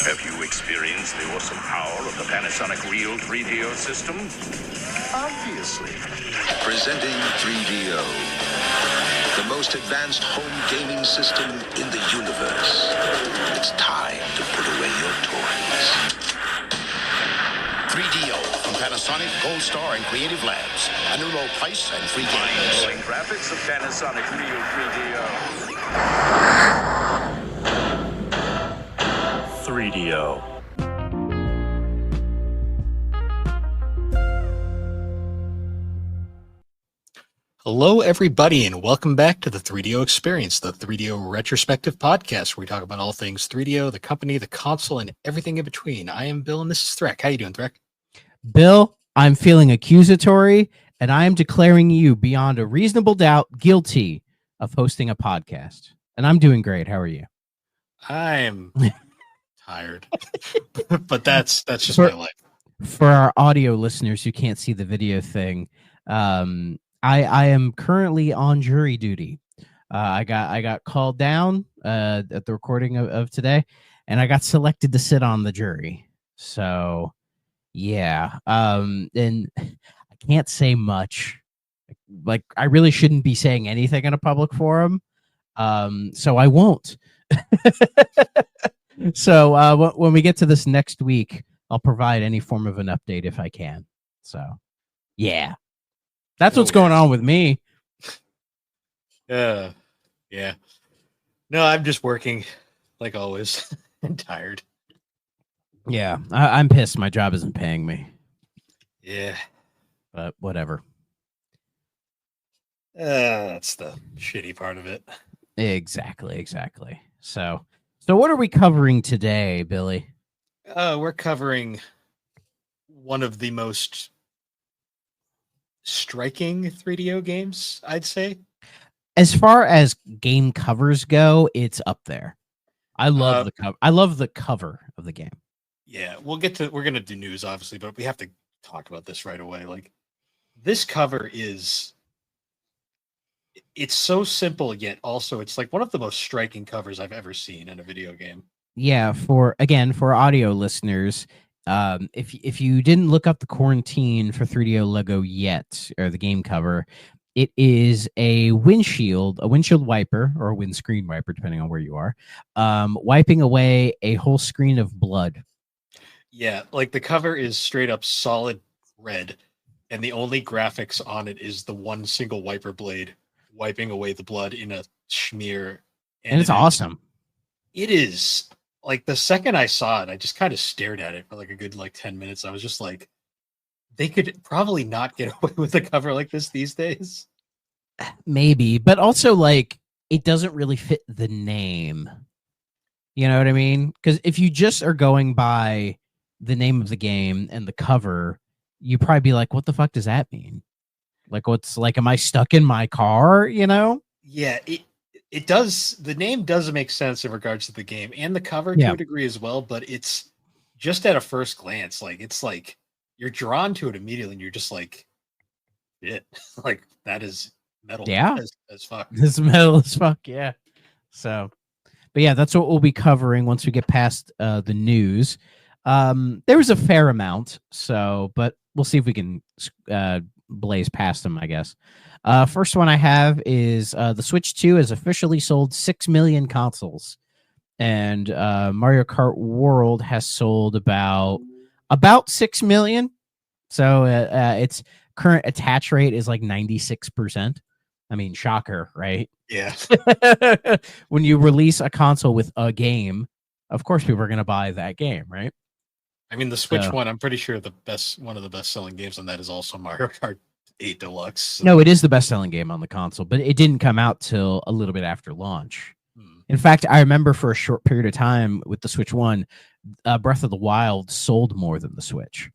Have you experienced the awesome power of the Panasonic Real 3DO system? Obviously. Presenting 3DO, the most advanced home gaming system in the universe. It's time to put away your toys. 3DO from Panasonic, Gold Star, and Creative Labs. A new low price and free games. Mind-blowing graphics of Panasonic Real 3DO. 3DO. Hello, everybody, and welcome back to the 3DO Experience, the 3DO Retrospective Podcast, where we talk about all things 3DO, the company, the console, and everything in between. I am Bill, and this is Threk. How you doing, Threk? Bill, I'm feeling accusatory, and I am declaring you beyond a reasonable doubt guilty of hosting a podcast. And I'm doing great. How are you? I'm tired, but that's just my life. For our audio listeners who can't see the video thing, I am currently on jury duty. I got called down at the recording of today, and I got selected to sit on the jury. So, yeah. And I can't say much. Like, I really shouldn't be saying anything in a public forum. So I won't. So when we get to this next week, I'll provide any form of an update if I can. So, yeah. That's what's going on with me. Yeah. No, I'm just working like always. I'm tired. Yeah, I'm pissed my job isn't paying me. Yeah. But whatever. That's the shitty part of it. Exactly. So what are we covering today, Billy? We're covering one of the most striking 3DO games, I'd say. As far as game covers go, it's up there. I love the cover. I love the cover of the game. Yeah, we're gonna do news, obviously, but we have to talk about this right away. Like, this cover it's so simple, yet also it's like one of the most striking covers I've ever seen in a video game. Yeah, for audio listeners, if you didn't look up the quarantine for 3DO logo yet, or the game cover, it is a windshield wiper, or a windscreen wiper, depending on where you are, wiping away a whole screen of blood. Yeah, like the cover is straight up solid red, and the only graphics on it is the one single wiper blade wiping away the blood in a smear. And it's awesome. It is. Like, the second I saw it, I just kind of stared at it for like a good 10 minutes. I was just like, they could probably not get away with a cover like this these days. Maybe, but also, like, it doesn't really fit the name. You know what I mean? Because if you just are going by the name of the game and the cover, you probably be like, what the fuck does that mean? Like, what's like, am I stuck in my car? You know? Yeah, it does. The name does make sense in regards to the game and the cover to a degree as well, but it's just at a first glance, like, it's like you're drawn to it immediately and you're just like, shit, like, that is metal as fuck. It's metal as fuck, yeah. So, but yeah, that's what we'll be covering once we get past the news. There was a fair amount, but we'll see if we can blaze past them, I guess. First one I have is the Switch 2 has officially sold 6 million consoles, and Mario Kart World has sold about 6 million. So its current attach rate is like 96%. I mean, shocker, right? Yeah. When you release a console with a game, of course people are going to buy that game, right? I mean, the Switch one, I'm pretty sure one of the best selling games on that is also Mario Kart 8 Deluxe. So. No, it is the best selling game on the console, but it didn't come out till a little bit after launch. In fact, I remember for a short period of time with the Switch 1, Breath of the Wild sold more than the Switch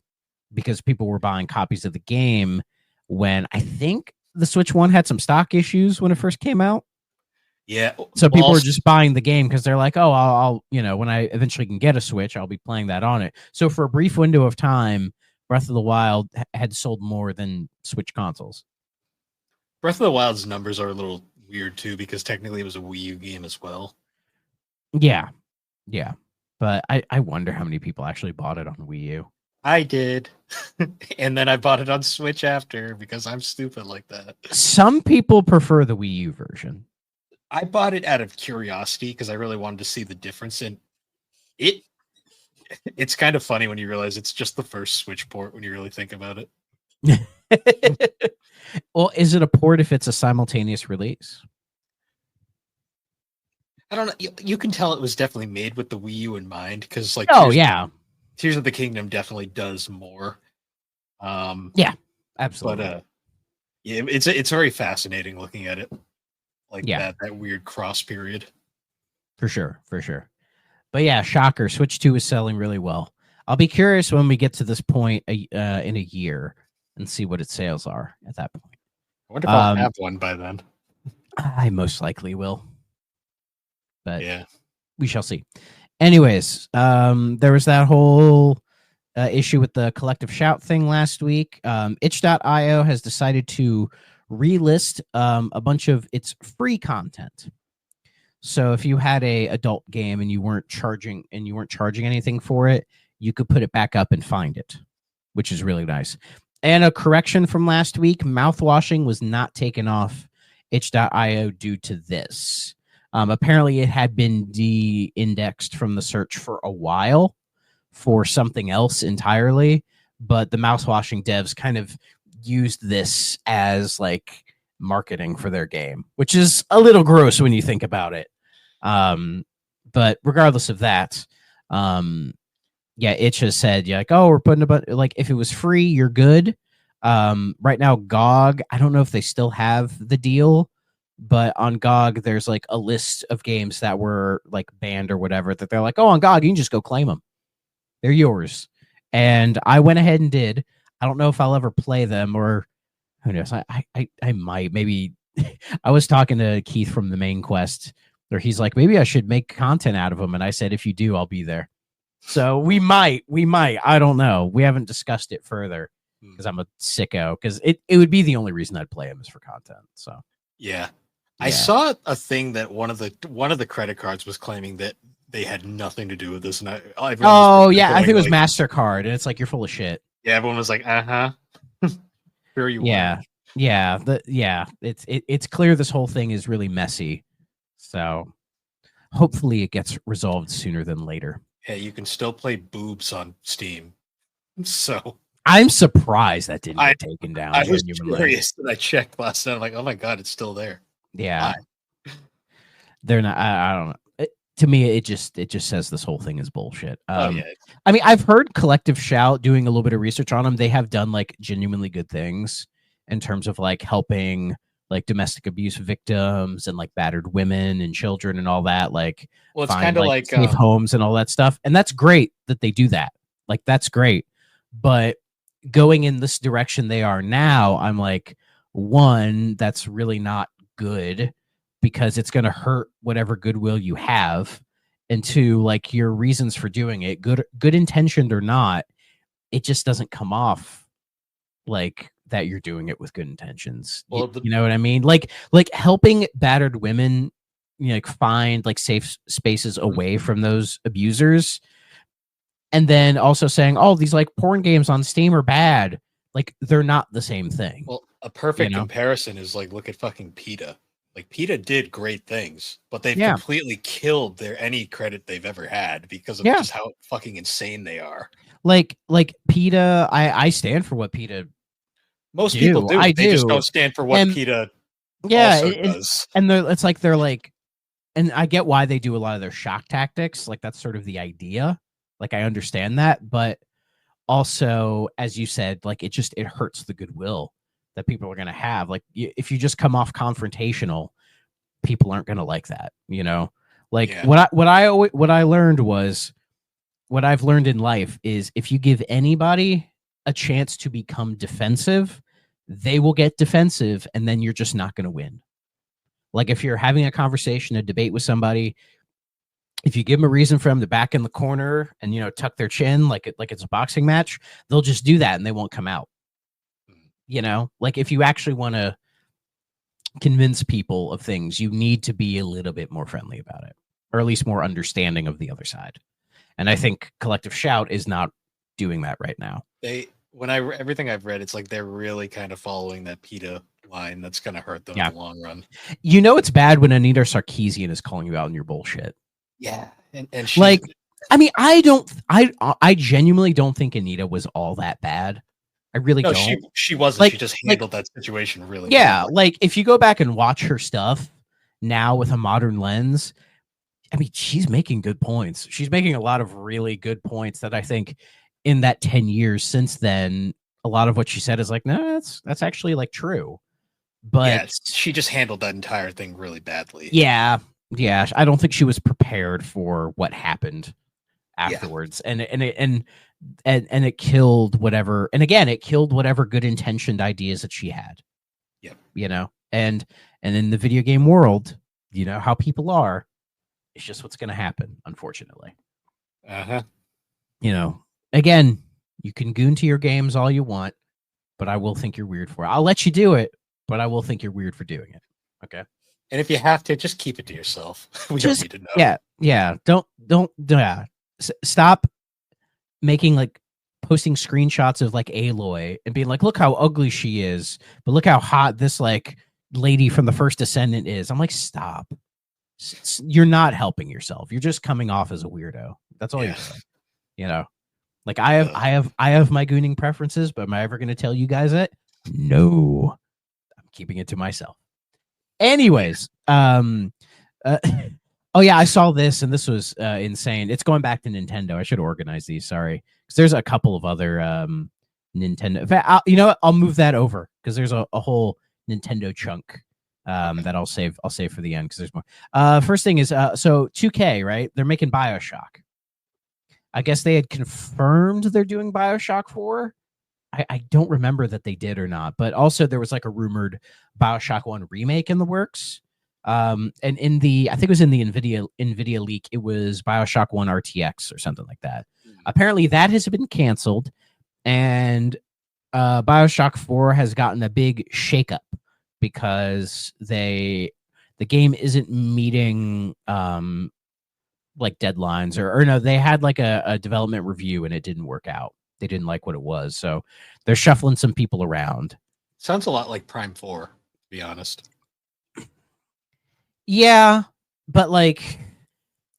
because people were buying copies of the game when I think the Switch 1 had some stock issues when it first came out. Yeah. So people were just buying the game because they're like, oh, I'll when I eventually can get a Switch, I'll be playing that on it. So for a brief window of time, Breath of the Wild had sold more than Switch consoles. Breath of the Wild's numbers are a little weird too, because technically it was a Wii U game as well. Yeah. But I wonder how many people actually bought it on Wii U. I did. And then I bought it on Switch after because I'm stupid like that. Some people prefer the Wii U version. I bought it out of curiosity because I really wanted to see the difference in it. It's kind of funny when you realize it's just the first Switch port when you really think about it. Well, is it a port if it's a simultaneous release? I don't know. You can tell it was definitely made with the Wii U in mind because, like, Tears of the Kingdom definitely does more. Yeah, absolutely. But yeah, it's very fascinating looking at it, like that weird cross period. For sure. But yeah, shocker. Switch 2 is selling really well. I'll be curious when we get to this point in a year and see what its sales are at that point. I wonder if I'll have one by then. I most likely will. But yeah, we shall see. Anyways, there was that whole issue with the collective shout thing last week. Itch.io has decided to relist a bunch of its free content. So if you had a adult game and you weren't charging anything for it, you could put it back up and find it, which is really nice. And a correction from last week, mouthwashing was not taken off itch.io due to this. Apparently it had been de-indexed from the search for a while for something else entirely, but the mouthwashing devs kind of used this as like marketing for their game, which is a little gross when you think about it. But regardless of that, Itch has said, like, oh, we're putting like, if it was free, you're good. Right now, GOG, I don't know if they still have the deal, but on GOG, there's like a list of games that were like banned or whatever that they're like, oh, on GOG, you can just go claim them. They're yours. And I went ahead and did. I don't know if I'll ever play them, or who knows? I might. Maybe I was talking to Keith from the Main Quest, where he's like, maybe I should make content out of them. And I said, if you do, I'll be there. So we might. I don't know. We haven't discussed it further because I'm a sicko. Because it would be the only reason I'd play them is for content. So yeah. I saw a thing that one of the credit cards was claiming that they had nothing to do with this, and I think it was MasterCard, and it's like, you're full of shit. Yeah, everyone was like, sure you were. It's clear this whole thing is really messy, so hopefully it gets resolved sooner than later. Hey, you can still play boobs on Steam, so I'm surprised that didn't get taken down. I was curious, and I checked last night. I'm like, oh my god, it's still there. Yeah, they're not. I don't know. To me, it just says this whole thing is bullshit. I mean, I've heard Collective Shout, doing a little bit of research on them. They have done like genuinely good things in terms of like helping like domestic abuse victims and like battered women and children and all that. Like, well, it's kind of like safe homes and all that stuff. And that's great that they do that. Like, that's great. But going in this direction they are now, I'm like, one, that's really not good, because it's going to hurt whatever goodwill you have. And two, like, your reasons for doing it, good intentioned or not, it just doesn't come off like that you're doing it with good intentions. Well, you know what I mean? Like helping battered women, like, find like safe spaces away from those abusers. And then also saying, oh, these like porn games on Steam are bad. Like, they're not the same thing. Well, a perfect comparison is like, look at fucking PETA. Like, PETA did great things, but they've completely killed any credit they've ever had because of just how fucking insane they are. Like PETA, I stand for what PETA. Most people do. They just don't stand for what PETA does. And it's like they're like, and I get why they do a lot of their shock tactics. Like, that's sort of the idea. Like, I understand that, but also, as you said, like, it hurts the goodwill that people are going to have. Like, if you just come off confrontational, people aren't going to like that, you know? Like, what I learned was, what I've learned in life is, if you give anybody a chance to become defensive, they will get defensive, and then you're just not going to win. Like, if you're having a conversation, a debate with somebody, if you give them a reason for them to back in the corner and, tuck their chin like it's a boxing match, they'll just do that and they won't come out. Like, if you actually want to convince people of things, you need to be a little bit more friendly about it, or at least more understanding of the other side. And I think Collective Shout is not doing that right now. Everything I've read, it's like they're really kind of following that PETA line that's going to hurt them in the long run. You know, it's bad when Anita Sarkeesian is calling you out on your bullshit. Yeah. And she, like, I mean, I genuinely don't think Anita was all that bad. I really don't. She wasn't. Like, she just handled that situation really well. Like, if you go back and watch her stuff now with a modern lens, I mean, she's making good points. She's making a lot of really good points that I think in that 10 years since then, a lot of what she said is like, no, that's actually like true. But she just handled that entire thing really badly. Yeah. I don't think she was prepared for what happened afterwards. And it killed whatever. And again, it killed whatever good intentioned ideas that she had. Yep. You know, and in the video game world, you know how people are. It's just what's going to happen, unfortunately. You know, again, you can goon to your games all you want, but I will think you're weird for it. I'll let you do it, but I will think you're weird for doing it. Okay. And if you have to, just keep it to yourself. We don't need to know. Yeah. Don't stop making like posting screenshots of like Aloy and being like, look how ugly she is, but look how hot this like lady from the First Descendant is. I'm like, stop. You're not helping yourself. You're just coming off as a weirdo. That's all you're doing. You know, like I have my gooning preferences, but am I ever going to tell you guys it? No, I'm keeping it to myself. Anyways, oh yeah, I saw this and this was insane. It's going back to Nintendo. I should organize these. Sorry, because there's a couple of other Nintendo. In fact, you know what? I'll move that over because there's a whole Nintendo chunk that I'll save for the end because there's more. First thing is so 2K, right? They're making BioShock. I guess they had confirmed they're doing BioShock 4. I don't remember that they did or not, but also there was like a rumored BioShock 1 remake in the works. And in the, I think it was in the NVIDIA leak, it was BioShock 1 RTX or something like that. Apparently that has been canceled, and BioShock 4 has gotten a big shakeup because the game isn't meeting like deadlines or no, they had like a development review and it didn't work out. They didn't like what it was, so they're shuffling some people around. Sounds a lot like Prime 4, to be honest. Yeah, but like,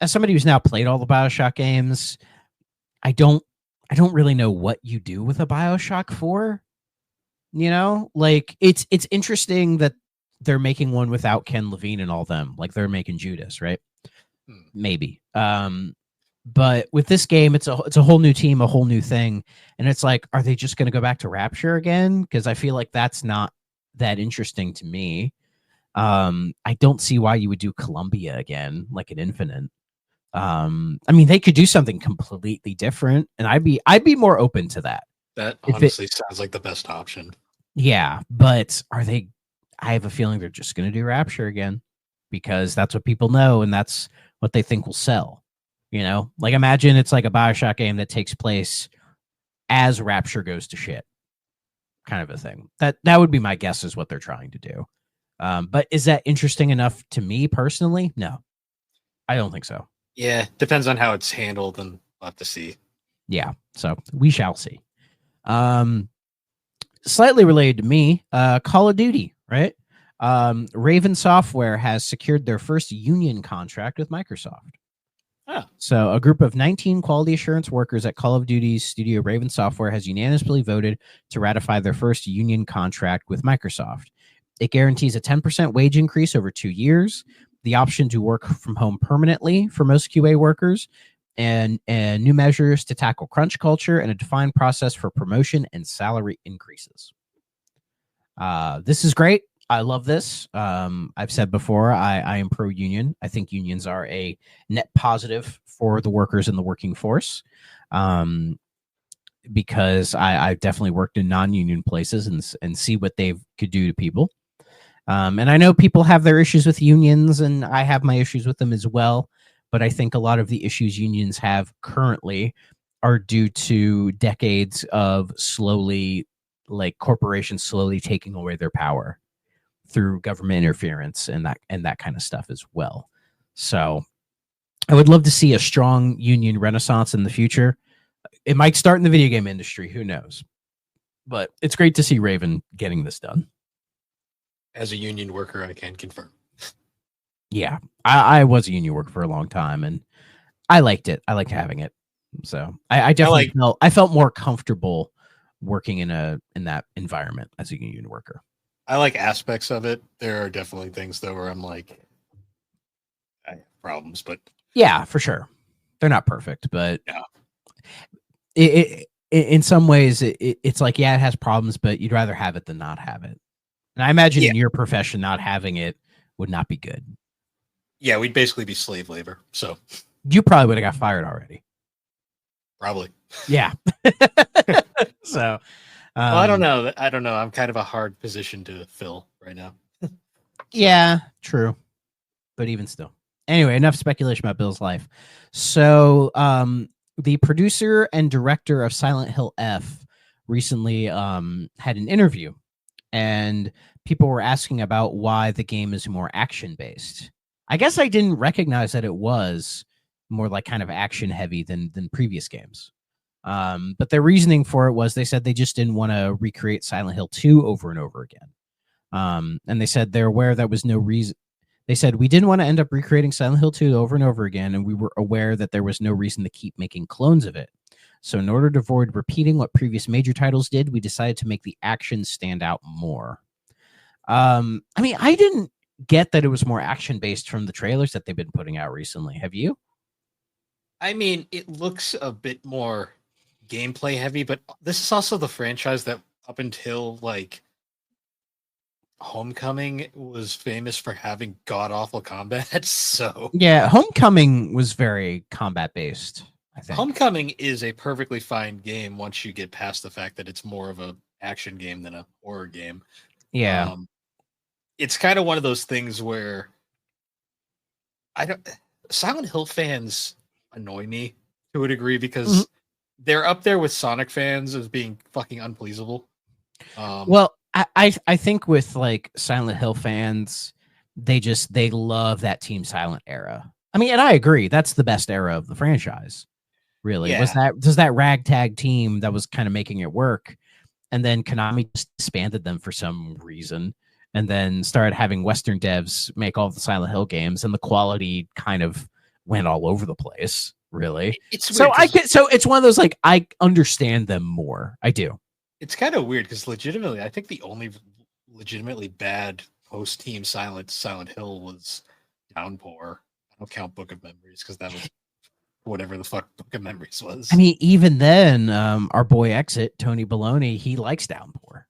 as somebody who's now played all the BioShock games, I don't really know what you do with a BioShock 4. You know, like it's interesting that they're making one without Ken Levine and all them, like they're making Judas, right? Maybe. But with this game, it's a whole new team, a whole new thing, and it's like, are they just going to go back to Rapture again? Because I feel like that's not that interesting to me. I don't see why you would do Columbia again, like an Infinite. I mean, they could do something completely different, and I'd be more open to that. That honestly sounds like the best option. Yeah, but are they? I have a feeling they're just going to do Rapture again because that's what people know, and that's what they think will sell. You know, like imagine it's like a BioShock game that takes place as Rapture goes to shit, kind of a thing. That would be my guess is what they're trying to do. But is that interesting enough to me personally? No, I don't think so. Yeah, depends on how it's handled, and we'll have to see. Yeah, so we shall see. Slightly related to me, Call of Duty, right? Raven Software has secured their first union contract with Microsoft. So a group of 19 quality assurance workers at Call of Duty's studio Raven Software has unanimously voted to ratify their first union contract with Microsoft. It guarantees a 10% wage increase over 2 years, the option to work from home permanently for most QA workers, and new measures to tackle crunch culture and a defined process for promotion and salary increases. This is great. I love this. I've said before, I am pro-union. I think unions are a net positive for the workers in the working force, because I've definitely worked in non-union places and see what they could do to people. And I know people have their issues with unions, and I have my issues with them as well. But I think a lot of the issues unions have currently are due to decades of corporations slowly taking away their power through government interference and that kind of stuff as well. So I would love to see a strong union renaissance in the future. It might start in the video game industry. Who knows? But it's great to see Raven getting this done. As a union worker, I can confirm. Yeah, I was a union worker for a long time, and I liked it. I liked having it. So I definitely felt more comfortable working in that environment as a union worker. I like aspects of it. There are definitely things though where I'm like, I have problems, but yeah, for sure, they're not perfect, but yeah. It in some ways it's like, yeah, it has problems, but you'd rather have it than not have it. And I imagine in your profession, not having it would not be good. Yeah, we'd basically be slave labor. So you probably would have got fired already. Probably. Yeah. So well, I don't know. I'm kind of a hard position to fill right now. Yeah, true. But even still. Anyway, enough speculation about Bill's life. So the producer and director of Silent Hill F recently had an interview, and people were asking about why the game is more action-based. I guess I didn't recognize that it was more like kind of action heavy than previous games. But their reasoning for it was they said they just didn't want to recreate Silent Hill 2 over and over again. And they said they're aware that was no reason. They said, we didn't want to end up recreating Silent Hill 2 over and over again, and we were aware that there was no reason to keep making clones of it. So in order to avoid repeating what previous major titles did, we decided to make the action stand out more. I mean, I didn't get that it was more action-based from the trailers that they've been putting out recently. Have you? I mean, it looks a bit more gameplay heavy, but this is also the franchise that up until like Homecoming was famous for having god-awful combat. So yeah, Homecoming was very combat-based, I think. Homecoming is a perfectly fine game once you get past the fact that it's more of a action game than a horror game. Yeah. It's kind of one of those things where Silent Hill fans annoy me to a degree because they're up there with Sonic fans as being fucking unpleasable. Well, I think with like Silent Hill fans, they love that Team Silent era. I mean, and I agree, that's the best era of the franchise. Really, yeah. was that ragtag team that was kind of making it work, and then Konami just disbanded them for some reason, and then started having Western devs make all the Silent Hill games, and the quality kind of went all over the place. Really, so it's one of those like I understand them more. I do. It's kind of weird because legitimately, I think the only legitimately bad post-Team Silent Hill was Downpour. I don't count Book of Memories because that was whatever the fuck Book of Memories was. I mean, even then, our boy Exit, Tony Baloney, he likes Downpour.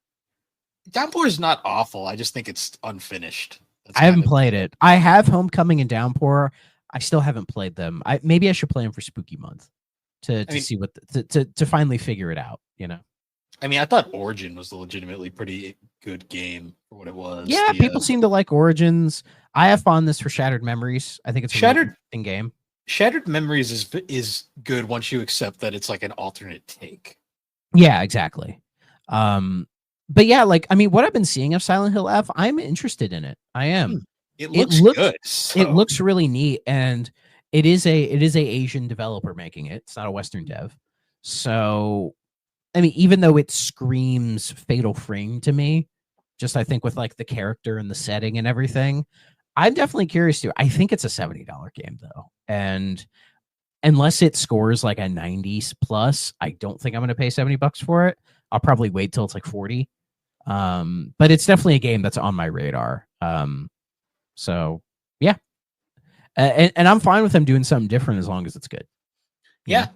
Downpour is not awful. I just think it's unfinished. I haven't played it. I have Homecoming and Downpour. I still haven't played them. Maybe I should play them for Spooky Month to see what to finally figure it out. You know. I mean, I thought Origin was a legitimately pretty good game for what it was. Yeah, people seem to like Origins. I have fondness for Shattered Memories. I think it's a really interesting game. Shattered Memories is good once you accept that it's like an alternate take. Yeah, exactly. But yeah, like I mean, what I've been seeing of Silent Hill F, I'm interested in it. I am. It looks good. So. It looks really neat, and it is a Asian developer making it. It's not a Western dev. So, I mean, even though it screams Fatal Frame to me, just I think with like the character and the setting and everything, I'm definitely curious to. I think it's a $70 game though, and unless it scores like a 90s plus, I don't think I'm going to pay $70 for it. I'll probably wait till it's like 40. But it's definitely a game that's on my radar. So yeah, and I'm fine with them doing something different as long as it's good. Yeah,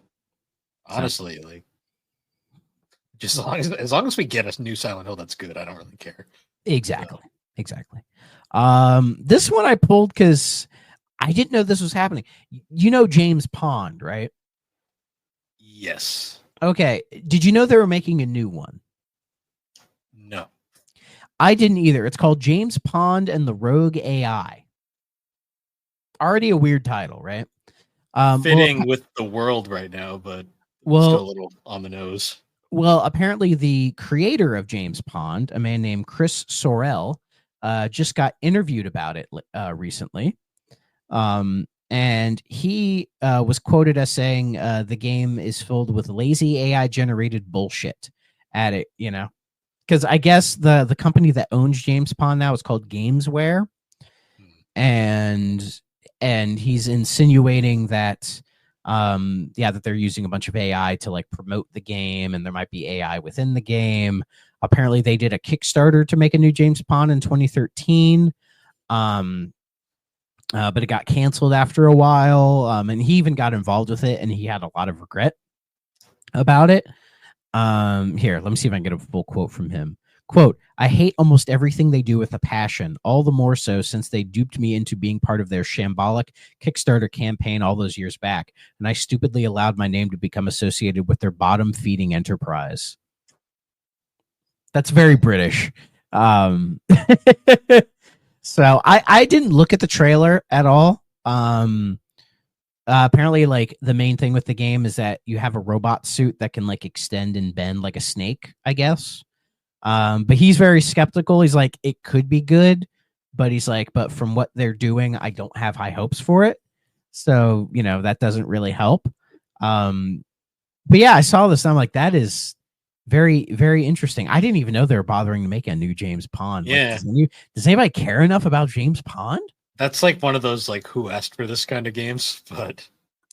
honestly, like just as long as we get a new Silent Hill that's good, I don't really care. Exactly. This one I pulled because I didn't know this was happening. You know James Pond, right? Yes. Okay. Did you know they were making a new one? No. I didn't either. It's called James Pond and the Rogue AI. Already a weird title, right? Fitting with the world right now, but still a little on the nose. Well, apparently the creator of James Pond, a man named Chris Sorrell, just got interviewed about it recently. and he was quoted as saying the game is filled with lazy AI generated bullshit at it, because I guess the company that owns James Pond now is called Gamesware, and he's insinuating that that they're using a bunch of AI to like promote the game, and there might be AI within the game. Apparently they did a Kickstarter to make a new James Pond in 2013, but it got canceled after a while, and he even got involved with it, and he had a lot of regret about it. Here, let me see if I can get a full quote from him. Quote, "I hate almost everything they do with a passion, all the more so since they duped me into being part of their shambolic Kickstarter campaign all those years back, and I stupidly allowed my name to become associated with their bottom-feeding enterprise." That's very British. So I didn't look at the trailer at all. Apparently, like, the main thing with the game is that you have a robot suit that can like extend and bend like a snake, I guess. But he's very skeptical. He's like, it could be good, but he's like, but from what they're doing, I don't have high hopes for it. So, that doesn't really help. But yeah, I saw this and I'm like, that is very, very interesting. I didn't even know they were bothering to make a new James Pond. Yeah. Like, does anybody care enough about James Pond? That's like one of those like who asked for this kind of games,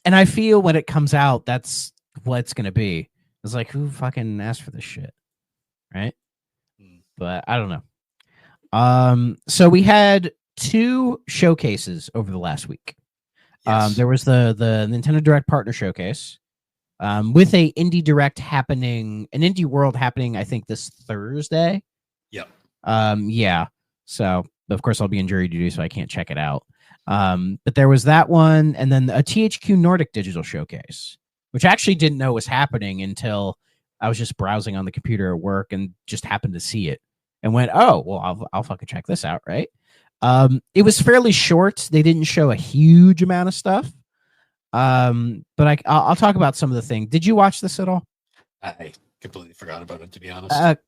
and I feel when it comes out, that's what it's gonna be. It's like, who fucking asked for this shit, right? But I don't know. So we had 2 showcases over the last week. Yes. There was the Nintendo Direct Partner Showcase, with a Indie Direct happening, an Indie World happening, I think this Thursday. Yep. Yeah. So of course I'll be in jury duty, so I can't check it out. But there was that one, and then a THQ Nordic Digital Showcase, which I actually didn't know was happening until I was just browsing on the computer at work and just happened to see it and went, oh, well, I'll fucking check this out, right? It was fairly short. They didn't show a huge amount of stuff. But I'll talk about some of the things. Did you watch this at all? I completely forgot about it, to be honest.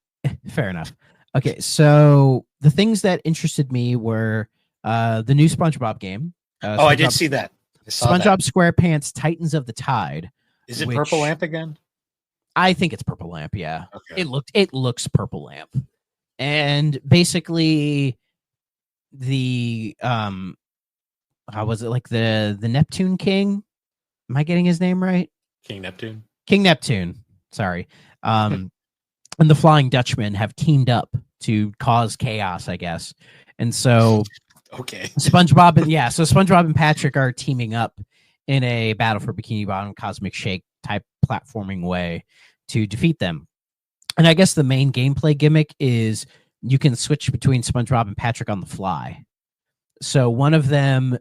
Fair enough. Okay, so the things that interested me were the new SpongeBob game. I did see that. I saw SpongeBob SquarePants Titans of the Tide. Is it Purple Lamp again? I think it's Purple Lamp, yeah. Okay. It looks Purple Lamp. And basically the how was it, like the Neptune King? Am I getting his name right? King Neptune. King Neptune. Sorry. And the Flying Dutchman have teamed up to cause chaos, I guess. And so okay. SpongeBob and Patrick are teaming up in a battle for Bikini Bottom Cosmic Shake type platforming way to defeat them. And I guess the main gameplay gimmick is you can switch between SpongeBob and Patrick on the fly. So one of them,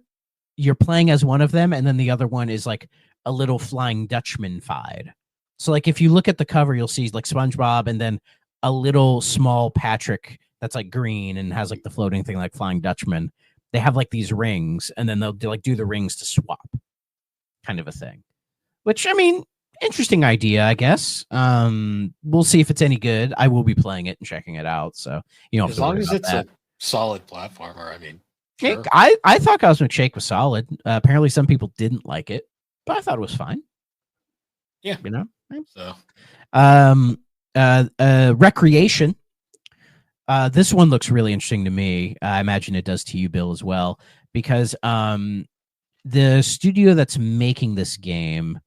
you're playing as one of them, and then the other one is like a little Flying Dutchman-fied. So like if you look at the cover, you'll see like SpongeBob and then a little small Patrick that's like green and has like the floating thing like Flying Dutchman. They have like these rings, and then they'll do the rings to swap, kind of a thing. Which, I mean, interesting idea, I guess. We'll see if it's any good. I will be playing it and checking it out. So as long as it's a solid platformer, I mean, sure. I thought Cosmic Shake was solid. Apparently, some people didn't like it, but I thought it was fine. Yeah, So, Recreation. This one looks really interesting to me. I imagine it does to you, Bill, as well, because the studio that's making this game,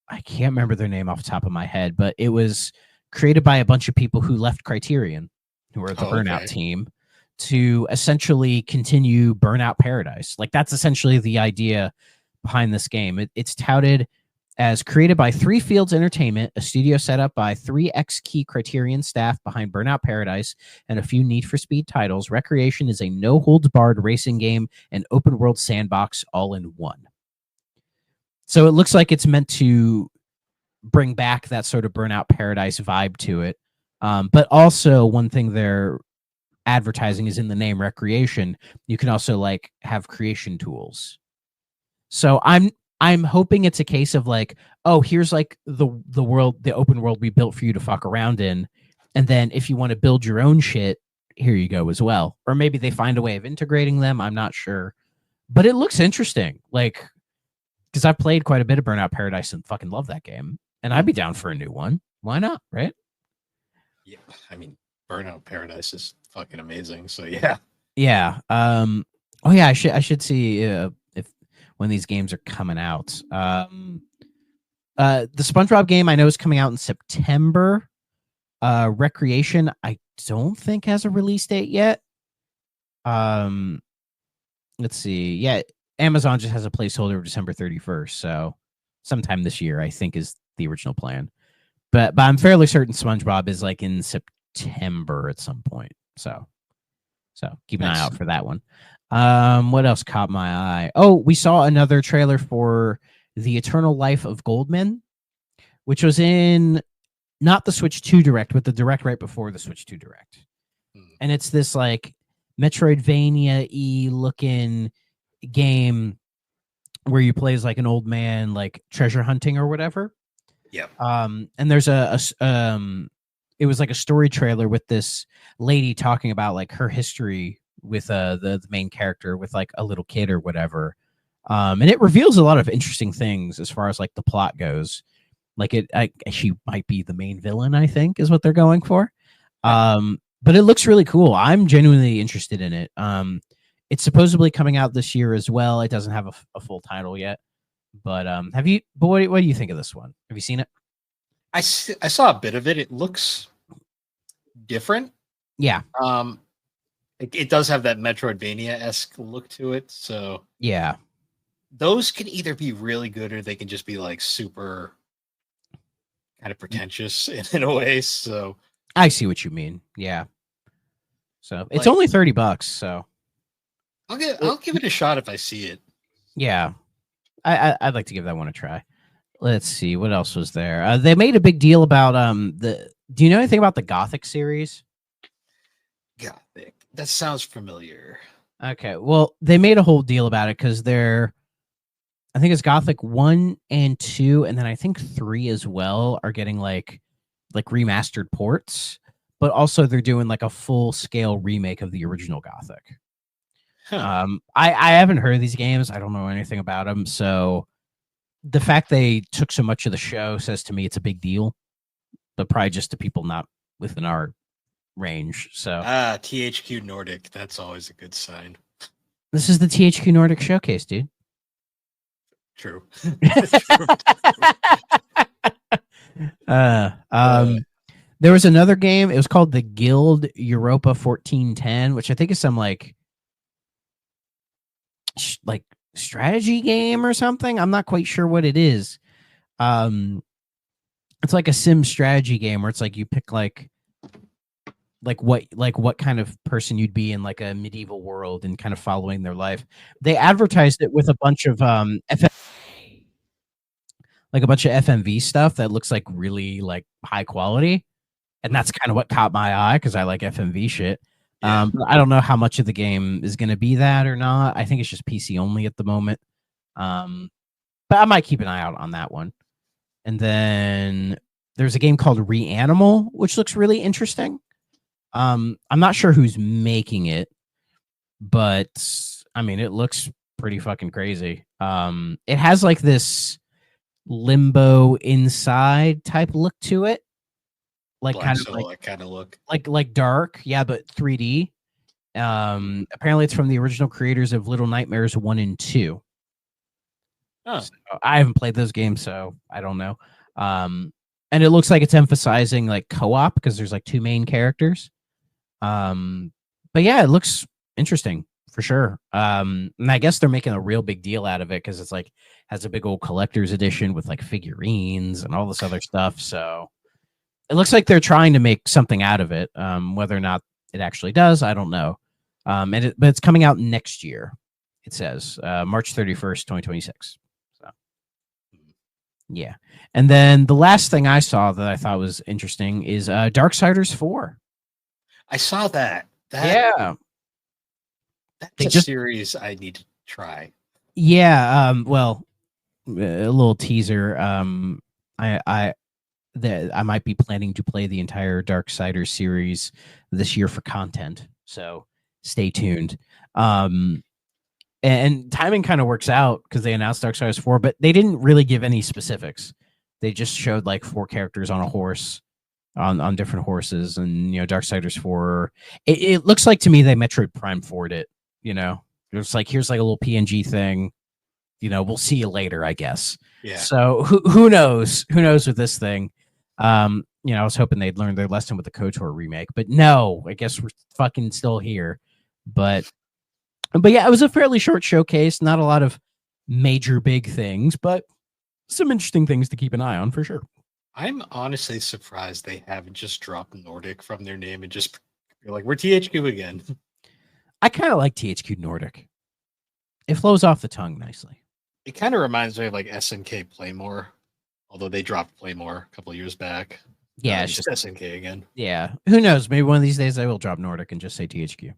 I can't remember their name off the top of my head, but it was created by a bunch of people who left Criterion, who were the Burnout team, to essentially continue Burnout Paradise. Like, that's essentially the idea behind this game. It's touted as created by Three Fields Entertainment, a studio set up by 3 X-Key Criterion staff behind Burnout Paradise and a few Need for Speed titles. Recreation is a no-holds-barred racing game and open-world sandbox all in one. So it looks like it's meant to bring back that sort of Burnout Paradise vibe to it. But also, one thing they're advertising is in the name Recreation. You can also like have creation tools. So I'm hoping it's a case of like, oh, here's like the world, the open world we built for you to fuck around in. And then if you want to build your own shit, here you go as well. Or maybe they find a way of integrating them. I'm not sure. but it looks interesting. Like, because I've played quite a bit of Burnout Paradise and fucking love that game, and I'd be down for a new one. Why not? Right? Yeah, I mean, Burnout Paradise is fucking amazing. So yeah. Yeah. Oh yeah, I should see if when these games are coming out. The SpongeBob game I know is coming out in September. Recreation I don't think has a release date yet. Let's see. Yeah, Amazon just has a placeholder of December 31st, so sometime this year I think is the original plan. But I'm fairly certain SpongeBob is like in September at some point. So keep an eye out for that one. What else caught my eye? Oh, we saw another trailer for The Eternal Life of Goldman, which was in not the Switch 2 Direct, but the Direct right before the Switch 2 Direct. And it's this like Metroidvania-y looking game where you play as like an old man, like treasure hunting or whatever. Yeah. And there's it was like a story trailer with this lady talking about like her history with the main character with like a little kid or whatever. And it reveals a lot of interesting things as far as like the plot goes. Like she might be the main villain, I think, is what they're going for. But it looks really cool. I'm genuinely interested in it. It's supposedly coming out this year as well. It doesn't have a full title yet. But have you? But what do you think of this one? Have you seen it? I saw a bit of it. It looks different. Yeah. It does have that Metroidvania-esque look to it. So yeah, those can either be really good or they can just be like super kind of pretentious in a way. So I see what you mean. Yeah. So it's like, only $30. So I'll give it a shot if I see it. Yeah. I'd like to give that one a try. Let's see what else was there. They made a big deal about do you know anything about the Gothic series? Gothic. That sounds familiar. Okay. Well, they made a whole deal about it because I think it's Gothic 1 and 2, and then I think 3 as well are getting like remastered ports, but also they're doing like a full scale remake of the original Gothic. Huh. I haven't heard of these games. I don't know anything about them. So the fact they took so much of the show says to me it's a big deal, but probably just to people not within our range. So THQ Nordic. That's always a good sign. This is the THQ Nordic showcase, dude. True. There was another game. It was called the Guild Europa 1410, which I think is some like strategy game or something. I'm not quite sure what it is. It's like a sim strategy game where it's like you pick like what kind of person you'd be in like a medieval world and kind of following their life. They advertised it with a bunch of FMV stuff that looks like really like high quality, and that's kind of what caught my eye because I like FMV shit. Yeah. But I don't know how much of the game is going to be that or not. I think it's just PC only at the moment. But I might keep an eye out on that one. And then there's a game called Reanimal, which looks really interesting. I'm not sure who's making it, but I mean, it looks pretty fucking crazy. It has like this Limbo Inside type look to it. Like Black kind Soul, of like kind of look like dark, yeah, but 3D. Apparently it's from the original creators of Little Nightmares 1 and 2. Oh. So I haven't played those games, so I don't know. And it looks like it's emphasizing like co-op because there's like 2 main characters. But yeah, it looks interesting for sure. And I guess they're making a real big deal out of it because it's like has a big old collector's edition with like figurines and all this other stuff. So it looks like they're trying to make something out of it. Whether or not it actually does, I don't know. But it's coming out next year. It says March 31st, 2026. So yeah. And then the last thing I saw that I thought was interesting is Darksiders 4. I saw that. Yeah. That's a series I need to try. Yeah. Well, a little teaser. I might be planning to play the entire Darksiders series this year for content. So stay tuned. And timing kind of works out because they announced Darksiders 4, but they didn't really give any specifics. They just showed like 4 characters on a horse, on different horses, and Darksiders 4. It looks like to me they Metroid Prime Forward it. It's like here's like a little PNG thing. We'll see you later, I guess. Yeah. So who knows? Who knows with this thing? I was hoping they'd learned their lesson with the KOTOR remake, but no, I guess we're fucking still here. But yeah, it was a fairly short showcase. Not a lot of major big things, but some interesting things to keep an eye on for sure. I'm honestly surprised they haven't just dropped Nordic from their name and just be like, we're THQ again. I kind of like THQ Nordic. It flows off the tongue nicely. It kind of reminds me of like SNK Playmore, although they dropped Playmore a couple of years back. Yeah, it's just SNK again. Yeah, who knows? Maybe one of these days I will drop Nordic and just say THQ.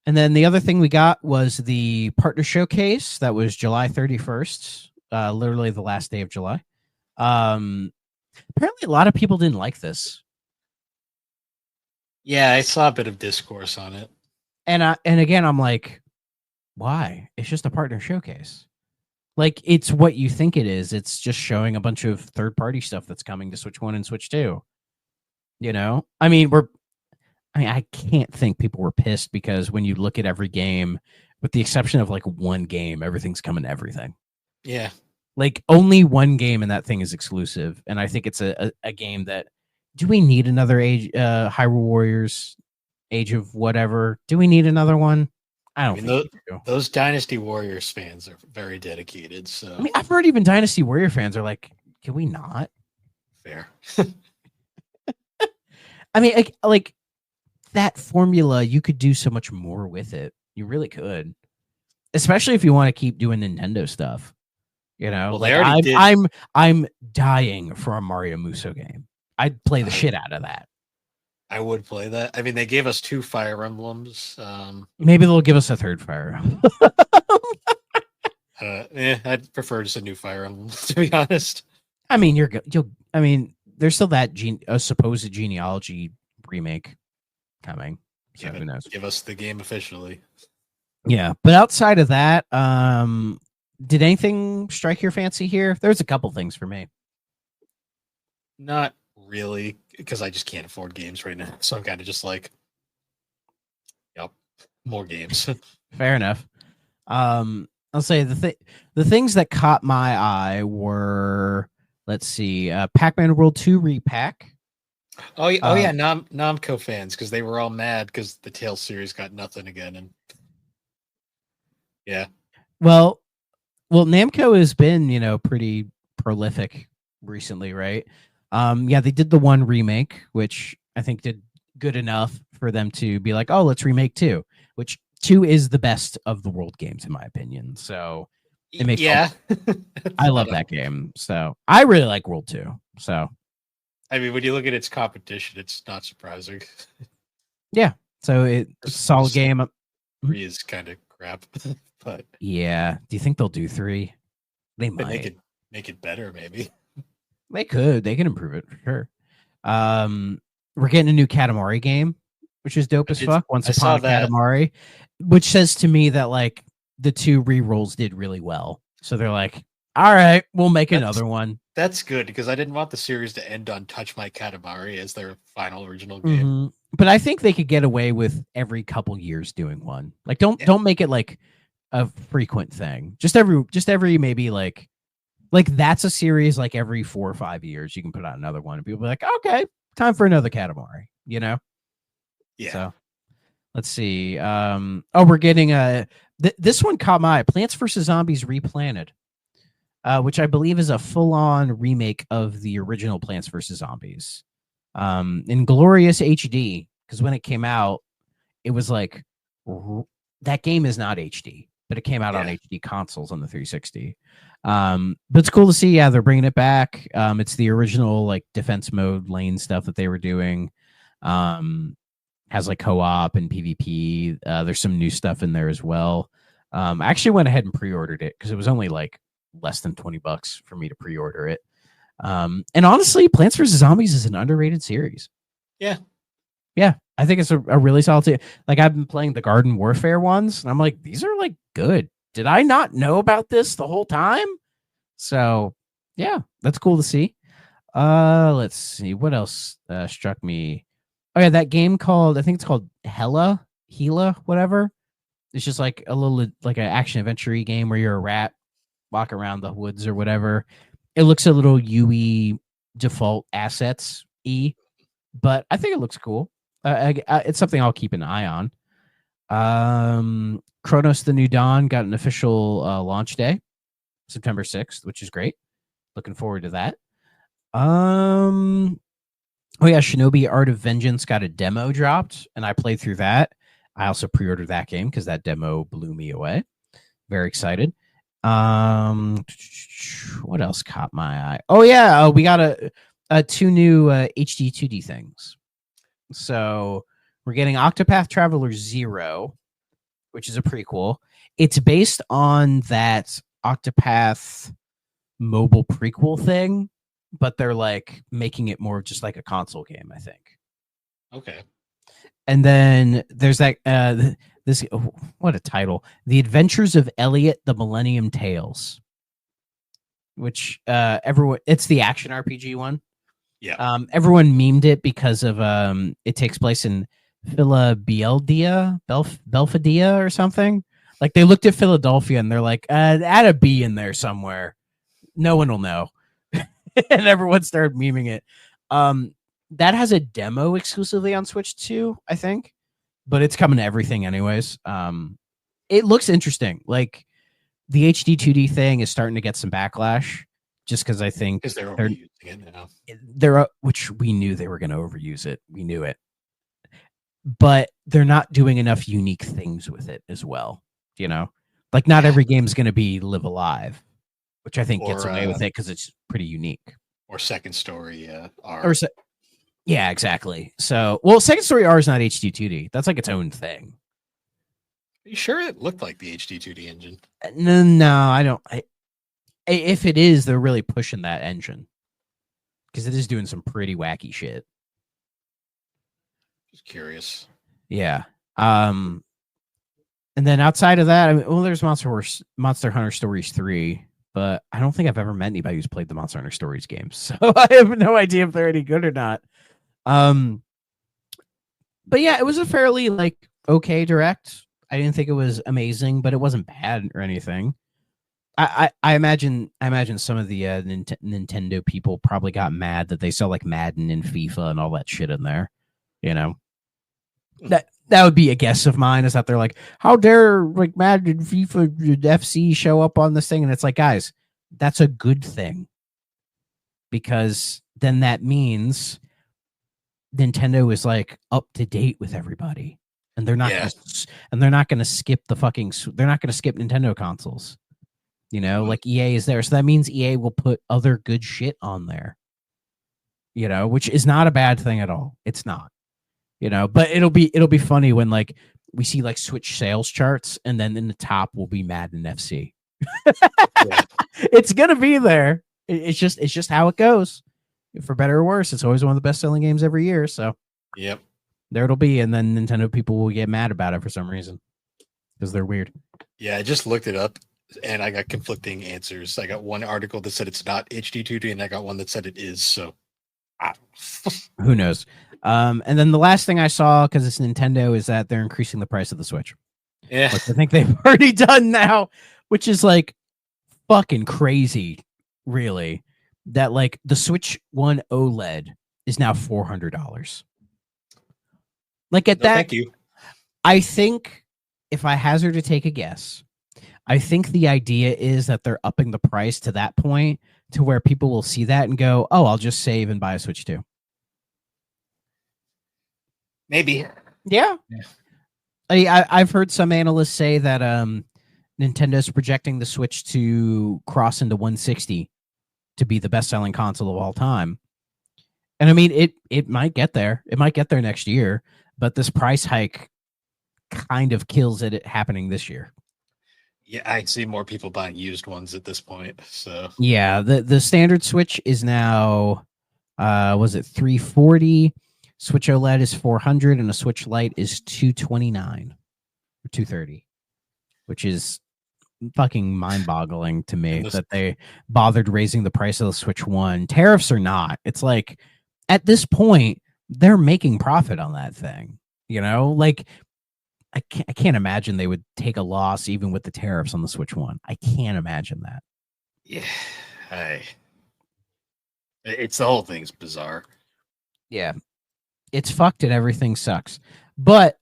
And then the other thing we got was the partner showcase. That was July 31st, literally the last day of July. Apparently a lot of people didn't like this. Yeah, I saw a bit of discourse on it. And again, I'm like, why? It's just a partner showcase. Like, it's what you think it is. It's just showing a bunch of third-party stuff that's coming to Switch 1 and Switch 2. I can't think people were pissed because when you look at every game, with the exception of like one game, everything's coming to everything. Yeah. Like only one game in that thing is exclusive. And I think it's a game that, do we need another Hyrule Warriors, Age of whatever? Do we need another one? I don't think those Dynasty Warriors fans are very dedicated. So I've heard even Dynasty Warrior fans are like, can we not? Fair. Like that formula, you could do so much more with it. You really could, especially if you want to keep doing Nintendo stuff. Well, like I'm dying for a Mario Muso game. I'd play the shit out of that. I would play that. I mean, they gave us 2 Fire Emblems. Maybe they'll give us a third Fire Emblem. I'd prefer just a new Fire Emblem, to be honest. I mean, there's still that a supposed genealogy remake coming. So who knows? Give us the game officially. Yeah, but outside of that, did anything strike your fancy here? There's a couple things for me. Not really, because I just can't afford games right now. So I'm kind of just like, yep, more games. Fair enough. I'll say the things that caught my eye were, let's see, Pac-Man World 2 repack. Oh yeah, Namco fans, because they were all mad because the Tales series got nothing again, and yeah. Well, Namco has been, pretty prolific recently, right? Yeah, they did the 1 remake, which I think did good enough for them to be like, oh, let's remake 2, which 2 is the best of the World games in my opinion. So it makes I love that game. So I really like World 2. So I mean, when you look at its competition, it's not surprising. Yeah. So it's a solid game. 3 is kind of crap, but yeah. Do you think they'll do 3? They might. They could make it better, maybe. They could. They can improve it for sure. We're getting a new Katamari game, which is dope as fuck. Once Upon a Katamari, which says to me that like the 2 re-rolls did really well. So they're like, all right, we'll make another one. That's good because I didn't want the series to end on Touch My Katamari as their final original game. Mm-hmm. But I think they could get away with every couple years doing one. Like don't make it like a frequent thing. Just every maybe like that's a series like every 4 or 5 years you can put out another one and people be like, okay, time for another Katamari, Yeah. So let's see. We're getting this one caught my eye. Plants vs. Zombies Replanted. Which I believe is a full-on remake of the original Plants vs. Zombies. In glorious HD, because when it came out, it was like that game is not HD, but it came out on HD consoles on the 360. But it's cool to see. Yeah, they're bringing it back. It's the original like defense mode lane stuff that they were doing. Has like co-op and PvP. There's some new stuff in there as well. I actually went ahead and pre-ordered it because it was only like less than $20 for me to pre-order it. And honestly, Plants vs. Zombies is an underrated series. Yeah. I think it's a really solid team. Like I've been playing the Garden Warfare ones, and I'm like, these are like good. Did I not know about this the whole time? So yeah, that's cool to see. Let's see what else struck me. Oh yeah, that game called, I think it's called Hela, whatever. It's just like a little like an action adventure game where you're a rat, walk around the woods or whatever. It looks a little UE default assets but I think it looks cool. It's something I'll keep an eye on. Chronos: The New Dawn got an official launch day, September 6th, which is great. Looking forward to that. Oh yeah, Shinobi Art of Vengeance got a demo dropped, and I played through that. I also pre-ordered that game because that demo blew me away. Very excited. What else caught my eye? Oh yeah, we got two new HD 2D things. So we're getting Octopath Traveler 0, which is a prequel. It's based on that Octopath mobile prequel thing, but they're like making it more just like a console game, I think. Okay. And then there's that what a title. The Adventures of Elliot the Millennium Tales. Which it's the action RPG one. Yeah. Everyone memed it because of it takes place in Belfadia or something. Like they looked at Philadelphia and they're like, add a B in there somewhere. No one will know. And everyone started memeing it. That has a demo exclusively on Switch 2, I think, but it's coming to everything anyways. It looks interesting. Like the HD 2D thing is starting to get some backlash just because I think because they're overusing it now. Which we knew they were going to overuse it. We knew it, but they're not doing enough unique things with it as well. You know, like not every game's going to be Live Alive, which I think gets away with it because it's pretty unique. Or Second Story R. Yeah, exactly. So, well, Second Story R is not HD 2D. That's like its own thing. Are you sure it looked like the HD 2D engine? No, I don't. If it is, they're really pushing that engine because it is doing some pretty wacky shit. Just curious. Yeah. And then outside of that, I mean, well, there's Monster Hunter Stories 3, but I don't think I've ever met anybody who's played the Monster Hunter Stories games, so I have no idea if they're any good or not. But yeah, it was a fairly like okay direct. I didn't think it was amazing, but it wasn't bad or anything. I imagine some of the Nintendo people probably got mad that they saw like Madden and FIFA and all that shit in there. You know, that would be a guess of mine, is that they're like, how dare like Madden, FIFA, FC show up on this thing? And it's like, guys, that's a good thing, because then that means Nintendo is like up to date with everybody, and they're not going to skip they're not going to skip Nintendo consoles. You know, like EA is there, so that means EA will put other good shit on there. You know, which is not a bad thing at all. It's not. You know, but it'll be funny when like we see like Switch sales charts, and then in the top will be Madden FC. It's gonna be there. It's just how it goes. For better or worse, it's always one of the best selling games every year. So yep, there it'll be, and then Nintendo people will get mad about it for some reason because they're weird. Yeah, I just looked it up, and I got conflicting answers. I got one article that said it's not HD 2D, and I got one that said it is. So who knows? And then the last thing I saw, because it's Nintendo, is that they're increasing the price of the Switch. Yeah, which I think they've already done now, which is like fucking crazy, really. That like the Switch 1 OLED is now $400. Like at that, thank you. I think if I hazard to take a guess, I think the idea is that they're upping the price to that point to where people will see that and go, "Oh, I'll just save and buy a Switch 2." Maybe. Yeah. I've heard some analysts say that Nintendo's projecting the Switch to cross into 160 to be the best-selling console of all time. And I mean, it might get there. It might get there next year, but this price hike kind of kills it happening this year. Yeah, I'd see more people buying used ones at this point. So yeah, the standard Switch is now was it $340? Switch OLED is 400, and a Switch Lite is 229 or 230, which is fucking mind-boggling to me that they bothered raising the price of the Switch 1. Tariffs or not, it's like at this point they're making profit on that thing. You know, like I can't imagine they would take a loss even with the tariffs on the Switch 1. I can't imagine that. Yeah, it's the whole thing's bizarre. Yeah, it's fucked and everything sucks. But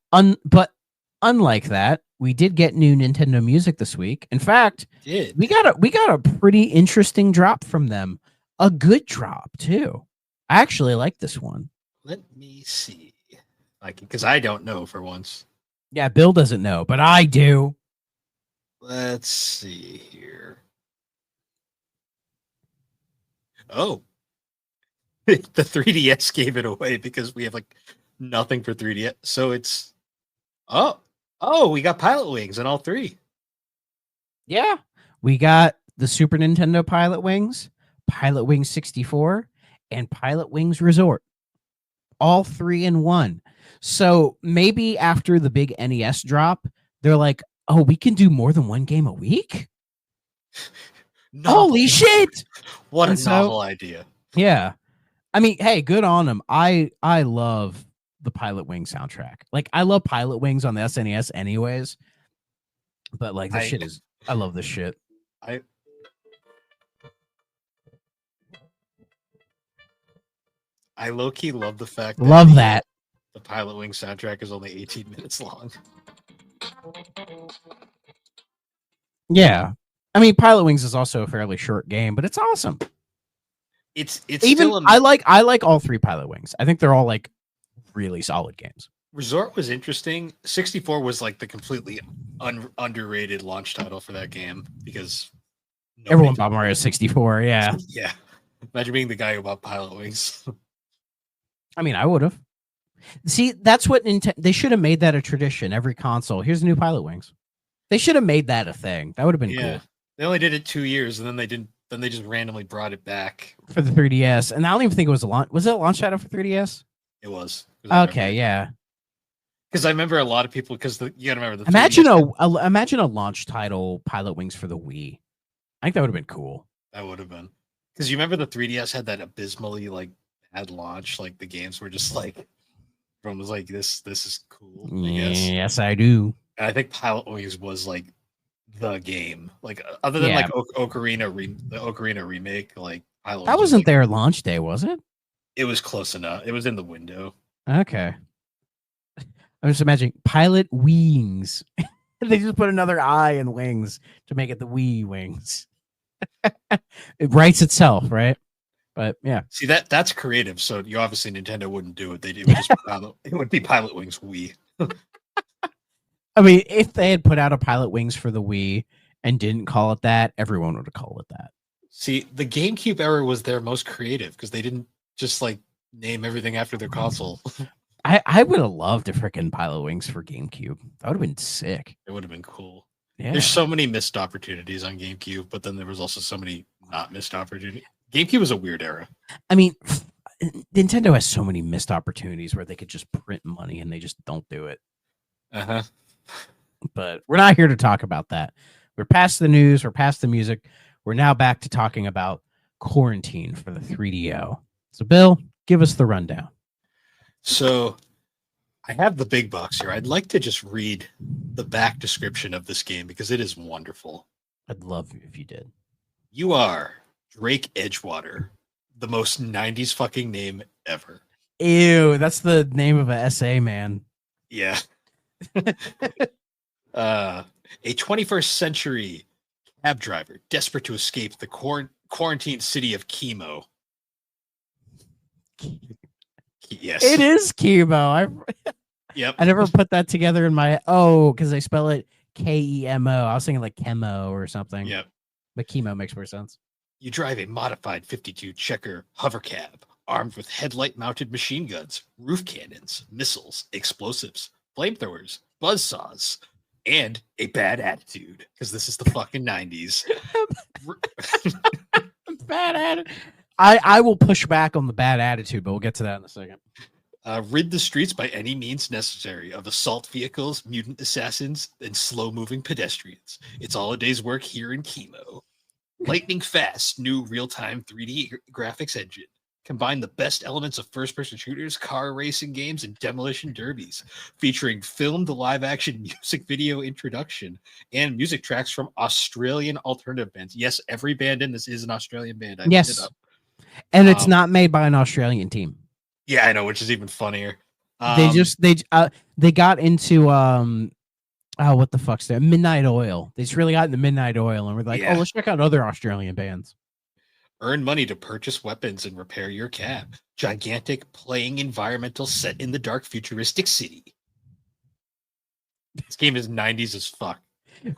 unlike that, we did get new Nintendo Music this week. In fact, we got a pretty interesting drop from them. A good drop too. I actually like this one. Let me see, because I don't know for once. Yeah, Bill doesn't know, but I do. Let's see here. Oh, the 3DS gave it away because we have like nothing for 3DS. So it's we got Pilot Wings in all three. Yeah, we got the Super Nintendo Pilot Wings, Pilot Wings 64, and Pilot Wings Resort. All 3 in 1. So maybe after the big NES drop, they're like, oh, we can do more than one game a week? Holy shit! What a novel idea. Yeah. I mean, hey, good on them. I love the Pilot Wings soundtrack. Like, I love Pilot Wings on the SNES anyways. But like this I love this shit. I low-key love the fact that the Pilot Wings soundtrack is only 18 minutes long. Yeah. I mean, Pilot Wings is also a fairly short game, but it's awesome. It's even still I like all 3 Pilot Wings. I think they're all like really solid games. Resort was interesting. 64 was like the completely underrated launch title for that game because everyone bought Mario 64. Yeah. Yeah. Imagine being the guy who bought Pilot Wings. I mean, I would have. See, that's what they should have made that a tradition. Every console, here's new Pilot Wings. They should have made that a thing. That would have been cool. They only did it 2 years, and then they didn't. Then they just randomly brought it back for the 3DS. And I don't even think it was a launch. Was it a launch title for 3DS? It was. Okay, yeah. Because I remember a lot of people. Because you got to remember the. Imagine a launch title Pilot Wings for the Wii. I think that would have been cool. That would have been. Because you remember the 3DS had that abysmally like bad launch. Like the games were just like, everyone was like, "This is cool." Yes, I do. And I think Pilot Wings was like the game. Like other than like the Ocarina remake, like Pilot that wasn't their launch day, was it? It was close enough. It was in the window. Okay. I'm just imagining Pilot Wings. They just put another I in wings to make it the Wii Wings. It writes itself, right? But yeah. See that's creative. So you obviously Nintendo wouldn't do it. It would just it would be Pilot Wings Wii. I mean, if they had put out a Pilot Wings for the Wii and didn't call it that, everyone would have called it that. See, the GameCube era was their most creative because they didn't just like name everything after their console. I would have loved a freaking Pilot Wings for GameCube. That would have been sick. It would have been cool. Yeah. There's so many missed opportunities on GameCube, but then there was also so many not missed opportunities. GameCube was a weird era. I mean, Nintendo has so many missed opportunities where they could just print money and they just don't do it. Uh-huh. But we're not here to talk about that. We're past the news. We're past the music. We're now back to talking about quarantine for the 3DO. So, Bill, give us the rundown. So, I have the big box here. I'd like to just read the back description of this game because it is wonderful. I'd love if you did. You are Drake Edgewater, the most 90s fucking name ever. Ew, that's the name of an essay, man. Yeah. A 21st century cab driver desperate to escape the quarantined city of Chemo. Yes, it is Chemo. Yep. I never put that together in my because they spell it Kemo. I was thinking like chemo or something. Yep. But Chemo makes more sense. You drive a modified 52 checker hover cab armed with headlight mounted machine guns, roof cannons, missiles, explosives, flamethrowers, buzzsaws, and a bad attitude because this is the fucking 90s. Bad attitude. I will push back on the bad attitude, but we'll get to that in a second. Rid the streets by any means necessary of assault vehicles, mutant assassins, and slow-moving pedestrians. It's all a day's work here in Chemo. Lightning fast, new real-time 3D graphics engine. Combine the best elements of first-person shooters, car racing games, and demolition derbies, featuring filmed live-action music video introduction and music tracks from Australian alternative bands. Yes, every band in this is an Australian band. I looked it up. And it's not made by an Australian team. Yeah, I know, which is even funnier. They got into what the fuck's that? Midnight Oil. They just really got into Midnight Oil, and we're like, oh, let's check out other Australian bands. Earn money to purchase weapons and repair your cab. Gigantic playing environmental set in the dark futuristic city. This game is 90s as fuck.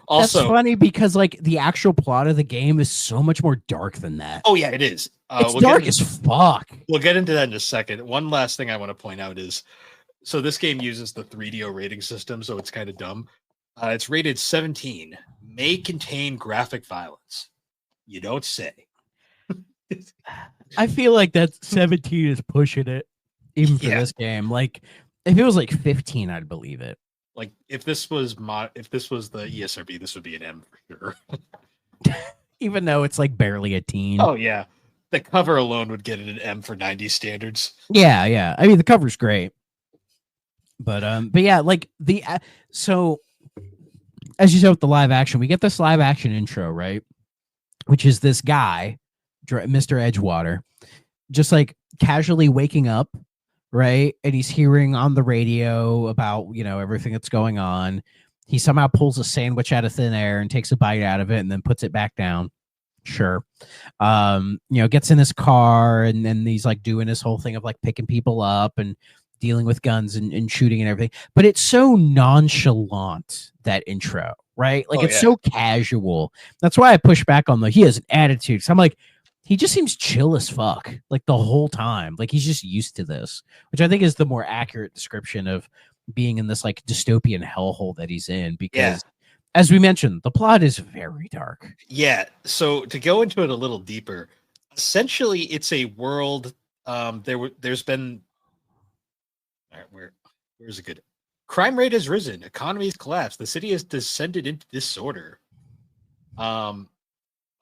Also, that's funny because like the actual plot of the game is so much more dark than that. Oh yeah, it is. It's dark as fuck. We'll get into that in a second. One last thing I want to point out is, so this game uses the 3DO rating system, so it's kind of dumb. It's rated 17. May contain graphic violence. You don't say. I feel like that 17 is pushing it, even for this game. Like, if it was like 15, I'd believe it. Like, if this was the ESRB, this would be an M for sure. Even though it's like barely a teen. Oh yeah, the cover alone would get it an M for 90 standards. Yeah. I mean, the cover's great, but yeah, like so as you said with the live action, we get this live action intro, right? Which is this guy, Mr. Edgewater, just like casually waking up, right? And he's hearing on the radio about, everything that's going on. He somehow pulls a sandwich out of thin air and takes a bite out of it and then puts it back down. Sure. Gets in his car and then he's like doing this whole thing of like picking people up and dealing with guns and shooting and everything. But it's so nonchalant, that intro, right? Like so casual. That's why I push back on he has an attitude. So I'm like, he just seems chill as fuck, like the whole time. Like he's just used to this, which I think is the more accurate description of being in this like dystopian hellhole that he's in. Because as we mentioned, the plot is very dark. Yeah. So to go into it a little deeper, essentially it's a world. There's been, all right, where's it good? Crime rate has risen. Economies collapsed. The city has descended into disorder.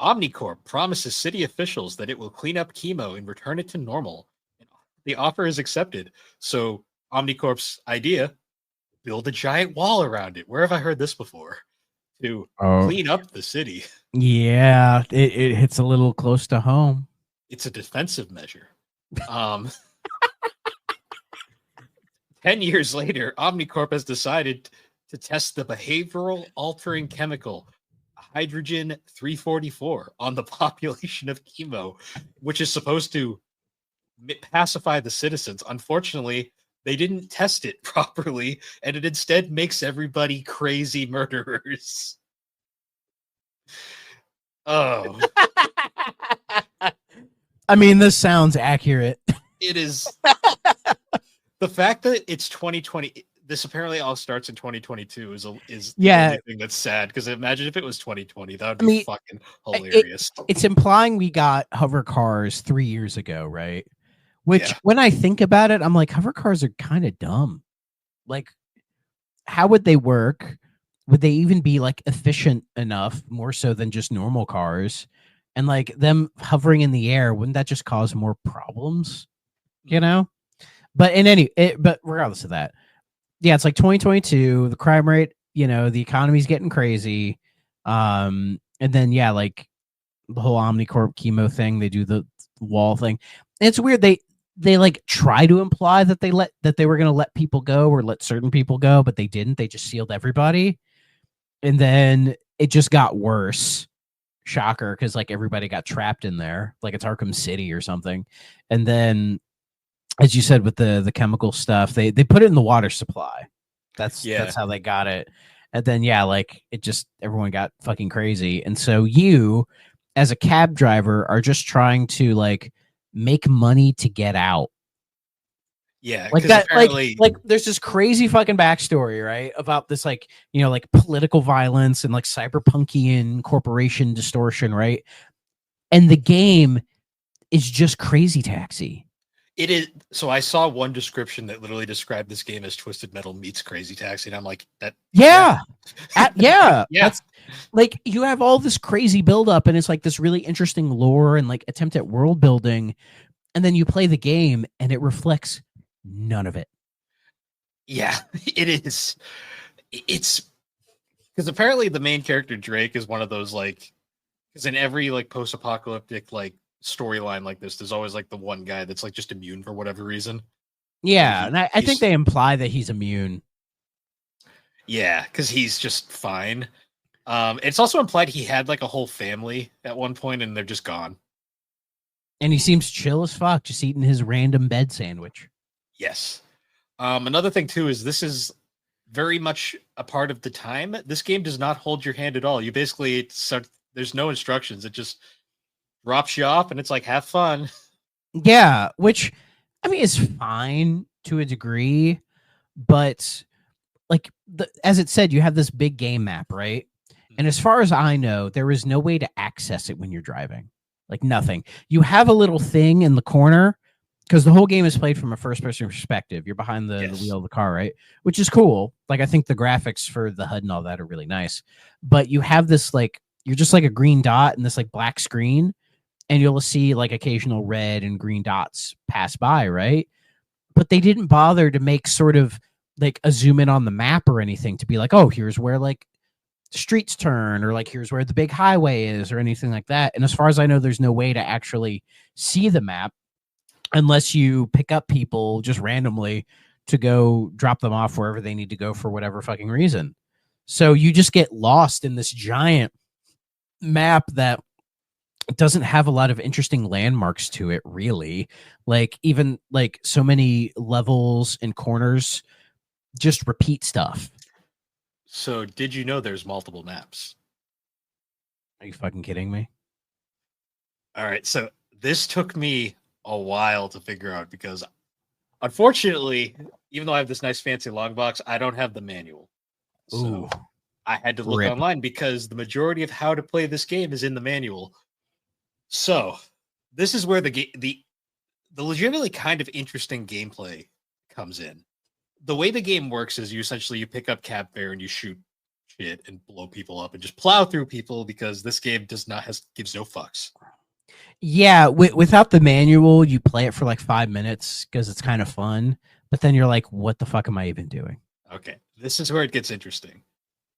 Omnicorp promises city officials that it will clean up Chemo and return it to normal. The offer is accepted. So Omnicorp's idea, build a giant wall around it. Where have I heard this before? To clean up the city. Yeah, it hits a little close to home. It's a defensive measure. 10 years later, Omnicorp has decided to test the behavioral altering chemical hydrogen 344 on the population of Chemo, which is supposed to pacify the citizens. Unfortunately, they didn't test it properly, and it instead makes everybody crazy murderers. Oh. I mean, this sounds accurate. It is. The fact that it's 2020, this apparently all starts in 2022 is the only thing that's sad, because imagine if it was 2020, that would be fucking hilarious. It's implying we got hover cars 3 years ago, right? Which when I think about it, I'm like, hover cars are kind of dumb. Like, how would they work? Would they even be like efficient enough, more so than just normal cars? And like them hovering in the air, wouldn't that just cause more problems? But but regardless of that, it's like 2022, the crime rate, the economy's getting crazy. And then, like the whole Omnicorp Chemo thing, they do the wall thing. And it's weird. They like try to imply that they were going to let people go or let certain people go, but they didn't. They just sealed everybody. And then it just got worse. Shocker. Cause like everybody got trapped in there, like it's Arkham City or something. And then, as you said, with the chemical stuff, they put it in the water supply. That's how they got it. And then, like it just, everyone got fucking crazy. And so you, as a cab driver, are just trying to like make money to get out. Yeah. Like that, apparently... like there's this crazy fucking backstory, right? About this, like, like political violence and like cyberpunkian corporation distortion, right? And the game is just Crazy Taxi. It is. So I saw one description that literally described this game as Twisted Metal meets Crazy Taxi, and I'm like, that. Yeah. Yeah. Yeah. That's like you have all this crazy buildup, and it's like this really interesting lore and like attempt at world building, and then you play the game and it reflects none of it. Yeah, it is. It's because apparently the main character Drake is one of those like, because in every like post-apocalyptic like storyline like this, there's always like the one guy that's like just immune for whatever reason. Yeah, and I think they imply that he's immune. Yeah, because he's just fine. It's also implied he had like a whole family at one point, and they're just gone. And he seems chill as fuck, just eating his random bed sandwich. Yes. Another thing too is this is very much a part of the time. This game does not hold your hand at all. You basically there's no instructions. It just drops you off, and it's like have fun. Yeah, which I mean is fine to a degree, but like as it said, you have this big game map, right? And as far as I know, there is no way to access it when you're driving. Like nothing. You have a little thing in the corner because the whole game is played from a first-person perspective. You're behind the wheel of the car, right? Which is cool. Like I think the graphics for the HUD and all that are really nice. But you have this like you're just like a green dot in this like black screen, and you'll see like occasional red and green dots pass by, right? But they didn't bother to make sort of like a zoom in on the map or anything to be like, oh, here's where like streets turn, or like here's where the big highway is, or anything like that. And as far as I know, there's no way to actually see the map unless you pick up people just randomly to go drop them off wherever they need to go for whatever fucking reason. So you just get lost in this giant map that doesn't have a lot of interesting landmarks to it, really. Like even like so many levels and corners just repeat stuff. So did you know there's multiple maps? Are you fucking kidding me? All right, so this took me a while to figure out because unfortunately, even though I have this nice fancy long box, I don't have the manual. So Ooh, I had to look rip. online because the majority of how to play this game is in the manual. So this is where the legitimately kind of interesting gameplay comes in. The way the game works is you pick up cab fare and you shoot shit and blow people up and just plow through people because this game gives no fucks. Yeah, without the manual, you play it for like 5 minutes because it's kind of fun, but then you're like, what the fuck am I even doing? Okay, this is where it gets interesting.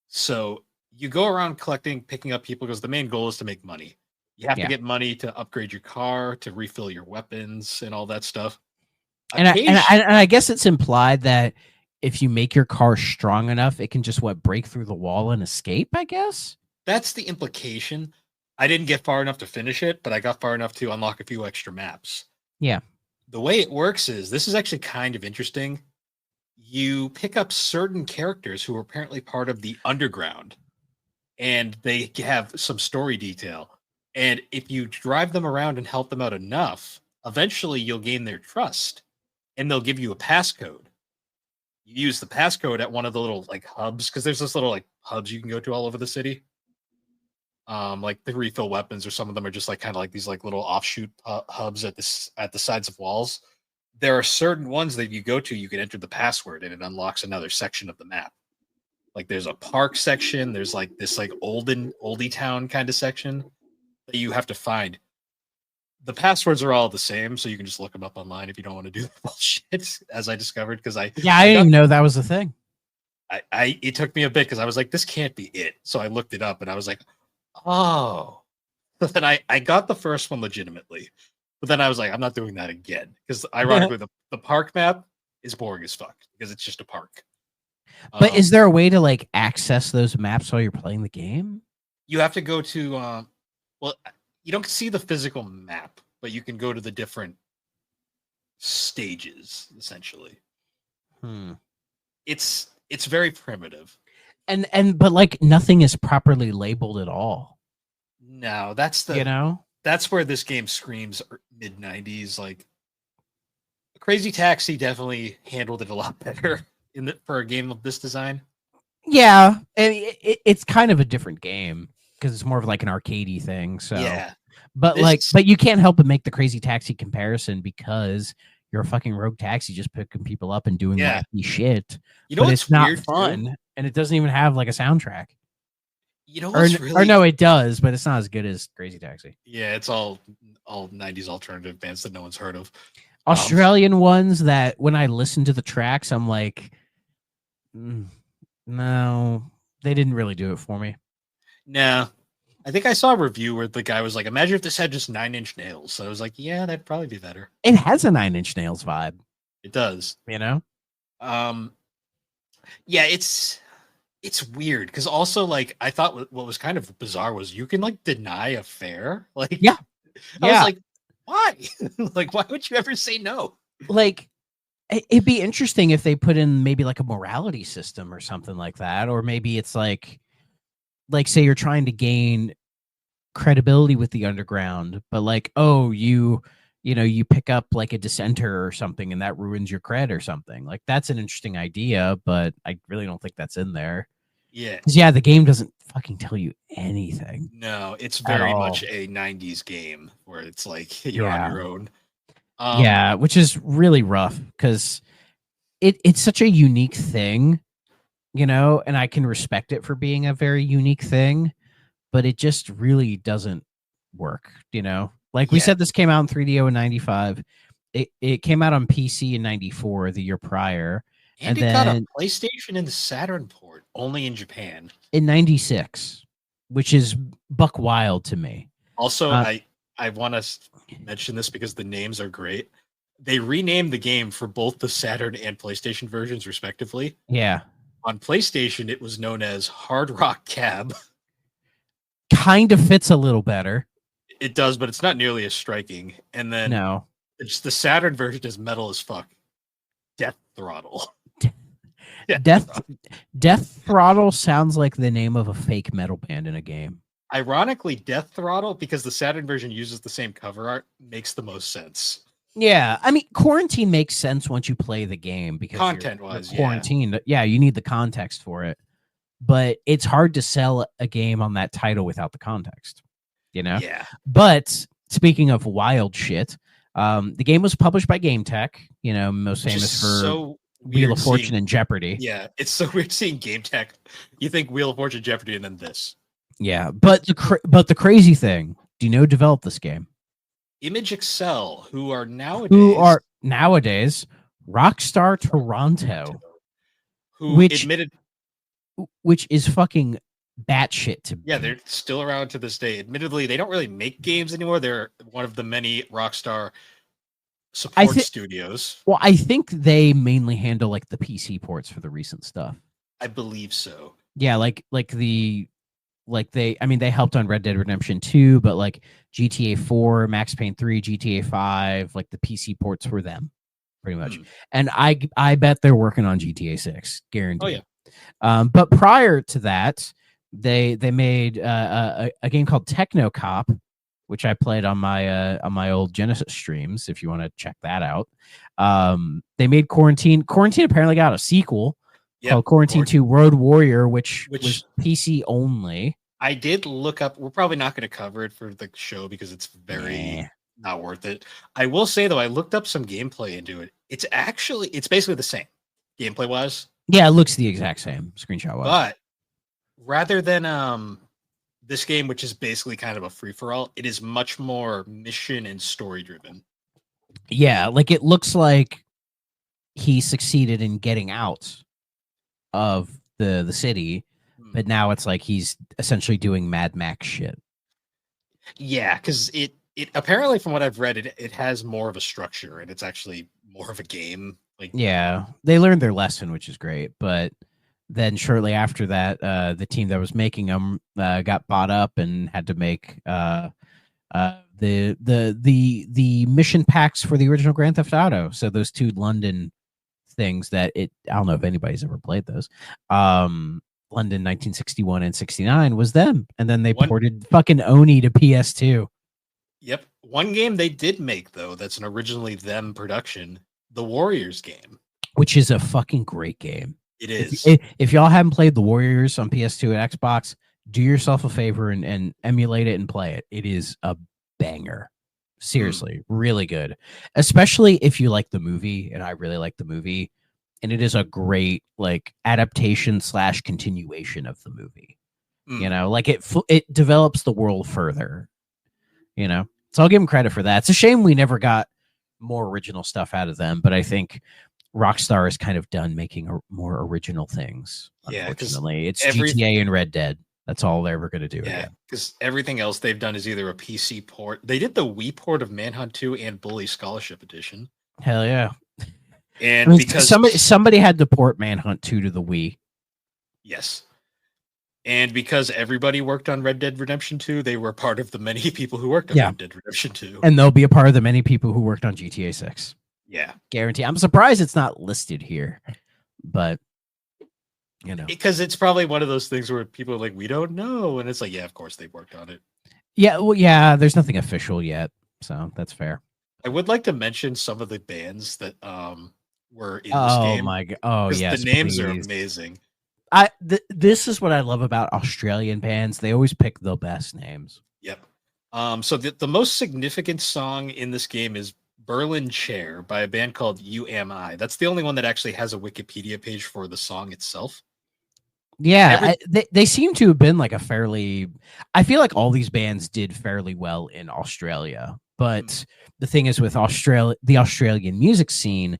So you go around picking up people because the main goal is to make money. You have to get money to upgrade your car, to refill your weapons, and all that stuff. And I guess it's implied that if you make your car strong enough, it can just break through the wall and escape, I guess. That's the implication. I didn't get far enough to finish it, but I got far enough to unlock a few extra maps. Yeah. The way it works is this is actually kind of interesting. You pick up certain characters who are apparently part of the underground, and they have some story detail. And if you drive them around and help them out enough, eventually you'll gain their trust, and they'll give you a passcode. You use the passcode at one of the little like hubs, because there's this little like hubs you can go to all over the city. Like the refill weapons, or some of them are just like kind of like these like little offshoot hubs at the sides of walls. There are certain ones that you go to, you can enter the password and it unlocks another section of the map. Like there's a park section, there's like this like oldie town kind of section that you have to find. The passwords are all the same, so you can just look them up online if you don't want to do the bullshit, as I discovered. Because I didn't even know that was a thing. It took me a bit because I was like, this can't be it. So I looked it up and I was like, oh. But then I got the first one legitimately. But then I was like, I'm not doing that again. Because ironically, the park map is boring as fuck because it's just a park. But is there a way to like access those maps while you're playing the game? You have to go to well, you don't see the physical map, but you can go to the different stages, essentially. It's very primitive. But like nothing is properly labeled at all. No, that's that's where this game screams mid-90s. Like Crazy Taxi definitely handled it a lot better for a game of this design. Yeah, it's kind of a different game because it's more of like an arcadey thing. So yeah, but you can't help but make the Crazy Taxi comparison because you're a fucking rogue taxi just picking people up and doing Yeah. wacky shit. You know but what's it's not weird, too? fun, and it doesn't even have like a soundtrack. You know Or, what's or no, it does, but it's not as good as Crazy Taxi. Yeah, it's all 90s alternative bands that no one's heard of. Australian ones that when I listen to the tracks, I'm like, no, they didn't really do it for me. Nah. I think I saw a review where the guy was like, imagine if this had just 9 Inch Nails. So I was like, yeah, that'd probably be better. It has a 9 Inch Nails vibe. It does. You know? Yeah, it's weird because also like I thought what was kind of bizarre was you can like deny a fare. Like, yeah, I was like, why? Like, why would you ever say no? Like, it'd be interesting if they put in maybe like a morality system or something like that, or maybe it's like say you're trying to gain credibility with the underground, but like, oh, you pick up like a dissenter or something and that ruins your cred or something. Like, that's an interesting idea, but I really don't think that's in there. Yeah, the game doesn't fucking tell you anything. No, it's very much a 90s game where it's like you're on your own. Yeah, which is really rough because it's such a unique thing, and I can respect it for being a very unique thing, but it just really doesn't work, Like we said, this came out in 3DO in 95. It came out on PC in 94, the year prior. And it got a PlayStation and the Saturn port only in Japan. In 96, which is buck wild to me. Also, I want to mention this because the names are great. They renamed the game for both the Saturn and PlayStation versions, respectively. Yeah. On PlayStation, it was known as Hard Rock Cab. Kind of fits a little better. It does, but it's not nearly as striking. And then it's the Saturn version is metal as fuck. Death Throttle. Death Throttle sounds like the name of a fake metal band in a game. Ironically, Death Throttle, because the Saturn version uses the same cover art, makes the most sense. Yeah, I mean, Quarantine makes sense once you play the game because content-wise, you're quarantined. Yeah, you need the context for it, but it's hard to sell a game on that title without the context. Yeah. But speaking of wild shit, the game was published by Game Tech. Most famous for Wheel of Fortune and Jeopardy. Yeah, it's so weird seeing Game Tech. You think Wheel of Fortune, Jeopardy, and then this. Yeah, but the crazy thing, do you know who developed this game? Image Excel, who are nowadays Rockstar Toronto, which is fucking batshit to me. Yeah, they're still around to this day. Admittedly, they don't really make games anymore. They're one of the many Rockstar support studios. Well, I think they mainly handle like the PC ports for the recent stuff. I believe so. Yeah, they helped on Red Dead Redemption 2, but like GTA 4, Max Payne 3, GTA 5, like the PC ports were them, pretty much. And I bet they're working on GTA 6, guaranteed. Oh yeah. But prior to that, they made a game called Techno Cop, which I played on my old Genesis streams. If you want to check that out, they made Quarantine. Quarantine apparently got a sequel. Called Quarantine 2 Road Warrior, which was PC only. I did look up. We're probably not going to cover it for the show because it's very not worth it. I will say, though, I looked up some gameplay into it. It's basically the same gameplay wise. Yeah, it looks the exact same screenshot wise. But rather than this game, which is basically kind of a free-for-all, it is much more mission and story driven. Yeah, like it looks like he succeeded in getting out of the city, but now it's like he's essentially doing Mad Max shit. Yeah, because it apparently, from what I've read, it has more of a structure and it's actually more of a game. Like, yeah, they learned their lesson, which is great. But then shortly after that, the team that was making them got bought up and had to make the mission packs for the original Grand Theft Auto. So those two London things I don't know if anybody's ever played those. London 1961 and 69 was them, and then they ported fucking Oni to PS2. Yep. One game they did make though that's an originally them production, the Warriors game, which is a fucking great game. It is. If y'all haven't played the Warriors on PS2 and Xbox, do yourself a favor and emulate it and play it. It is a banger. Seriously, really good. Especially if you like the movie, and I really like the movie, and it is a great like adaptation / continuation of the movie. You know, like it develops the world further. You know, so I'll give them credit for that. It's a shame we never got more original stuff out of them, but I think Rockstar is kind of done making more original things. Yeah, unfortunately, it's GTA and Red Dead. That's all they're ever going to do. Yeah, because everything else they've done is either a PC port. They did the Wii port of Manhunt 2 and Bully Scholarship Edition. Hell yeah! And I mean, because somebody had to port Manhunt 2 to the Wii. Yes. And because everybody worked on Red Dead Redemption 2, they were part of the many people who worked on Red Dead Redemption 2. And they'll be a part of the many people who worked on GTA 6. Yeah. Guarantee. I'm surprised it's not listed here, but you know. Because it's probably one of those things where people are like, we don't know. And it's like, yeah, of course they worked on it. Yeah, well, yeah, there's nothing official yet. So that's fair. I would like to mention some of the bands that were in this game. Oh my god. Oh yes. The names are please. amazing. This is what I love about Australian bands. They always pick the best names. Yep. So the most significant song in this game is Berlin Chair by a band called You Am I. That's the only one that actually has a Wikipedia page for the song itself. Yeah, they seem to have been like a fairly. I feel like all these bands did fairly well in Australia, but the thing is with the Australian music scene,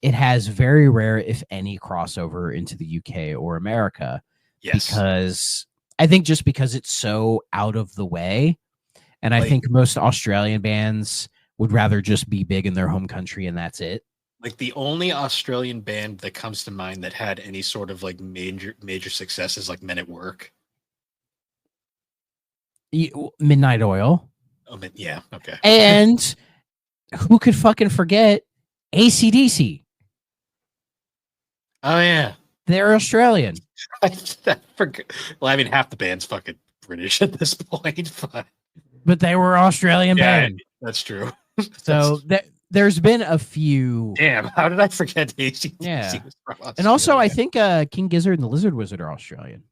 it has very rare, if any, crossover into the UK or America. Yes, because I think just because it's so out of the way, and I think most Australian bands would rather just be big in their home country and that's it. Like the only Australian band that comes to mind that had any sort of like major success is like Men at Work. Midnight Oil. Oh, yeah, okay. And who could fucking forget AC/DC? Oh yeah, they're Australian. I forgot. Well, I mean, half the band's fucking British at this point, but they were Australian band. That's true. So there's been a few. Damn, how did I forget AC/DC? Yeah, and also I think King Gizzard and the Lizard Wizard are Australian.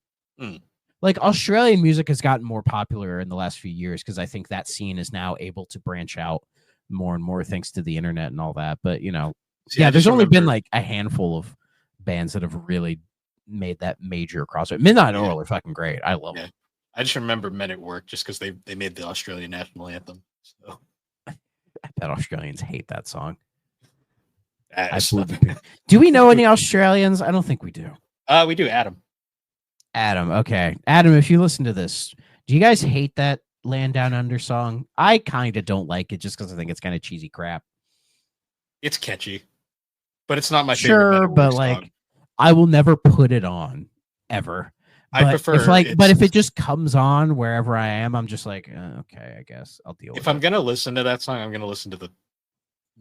Like Australian music has gotten more popular in the last few years because I think that scene is now able to branch out more and more thanks to the internet and all that. But you know, there's only been like a handful of bands that have really made that major crossover. Midnight Oil are fucking great. I love them. I just remember Men at Work just because they made the Australian national anthem. So I bet Australians hate that song. Absolutely. Do we know any Australians? I don't think we do. We do. Adam. Okay. Adam, if you listen to this, do you guys hate that Land Down Under song? I kind of don't like it just because I think it's kind of cheesy crap. It's catchy, but it's not my favorite. Sure, but like, I will never put it on ever. But I prefer but if it just comes on wherever I am, I'm just like, okay, I guess I'll deal with it. If I'm gonna listen to that song, I'm gonna listen to the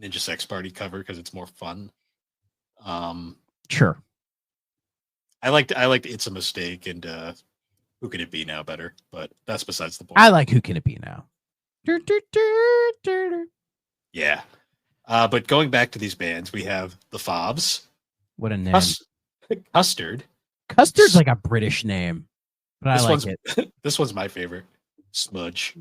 Ninja Sex Party cover because it's more fun. Sure. I liked It's a Mistake and Who Can It Be Now better, but that's besides the point. I like Who Can It Be Now. Yeah. But going back to these bands, we have the Fobs. What a name. Custard. Custard's like a British name, but I like it. This one's my favorite. Smudge.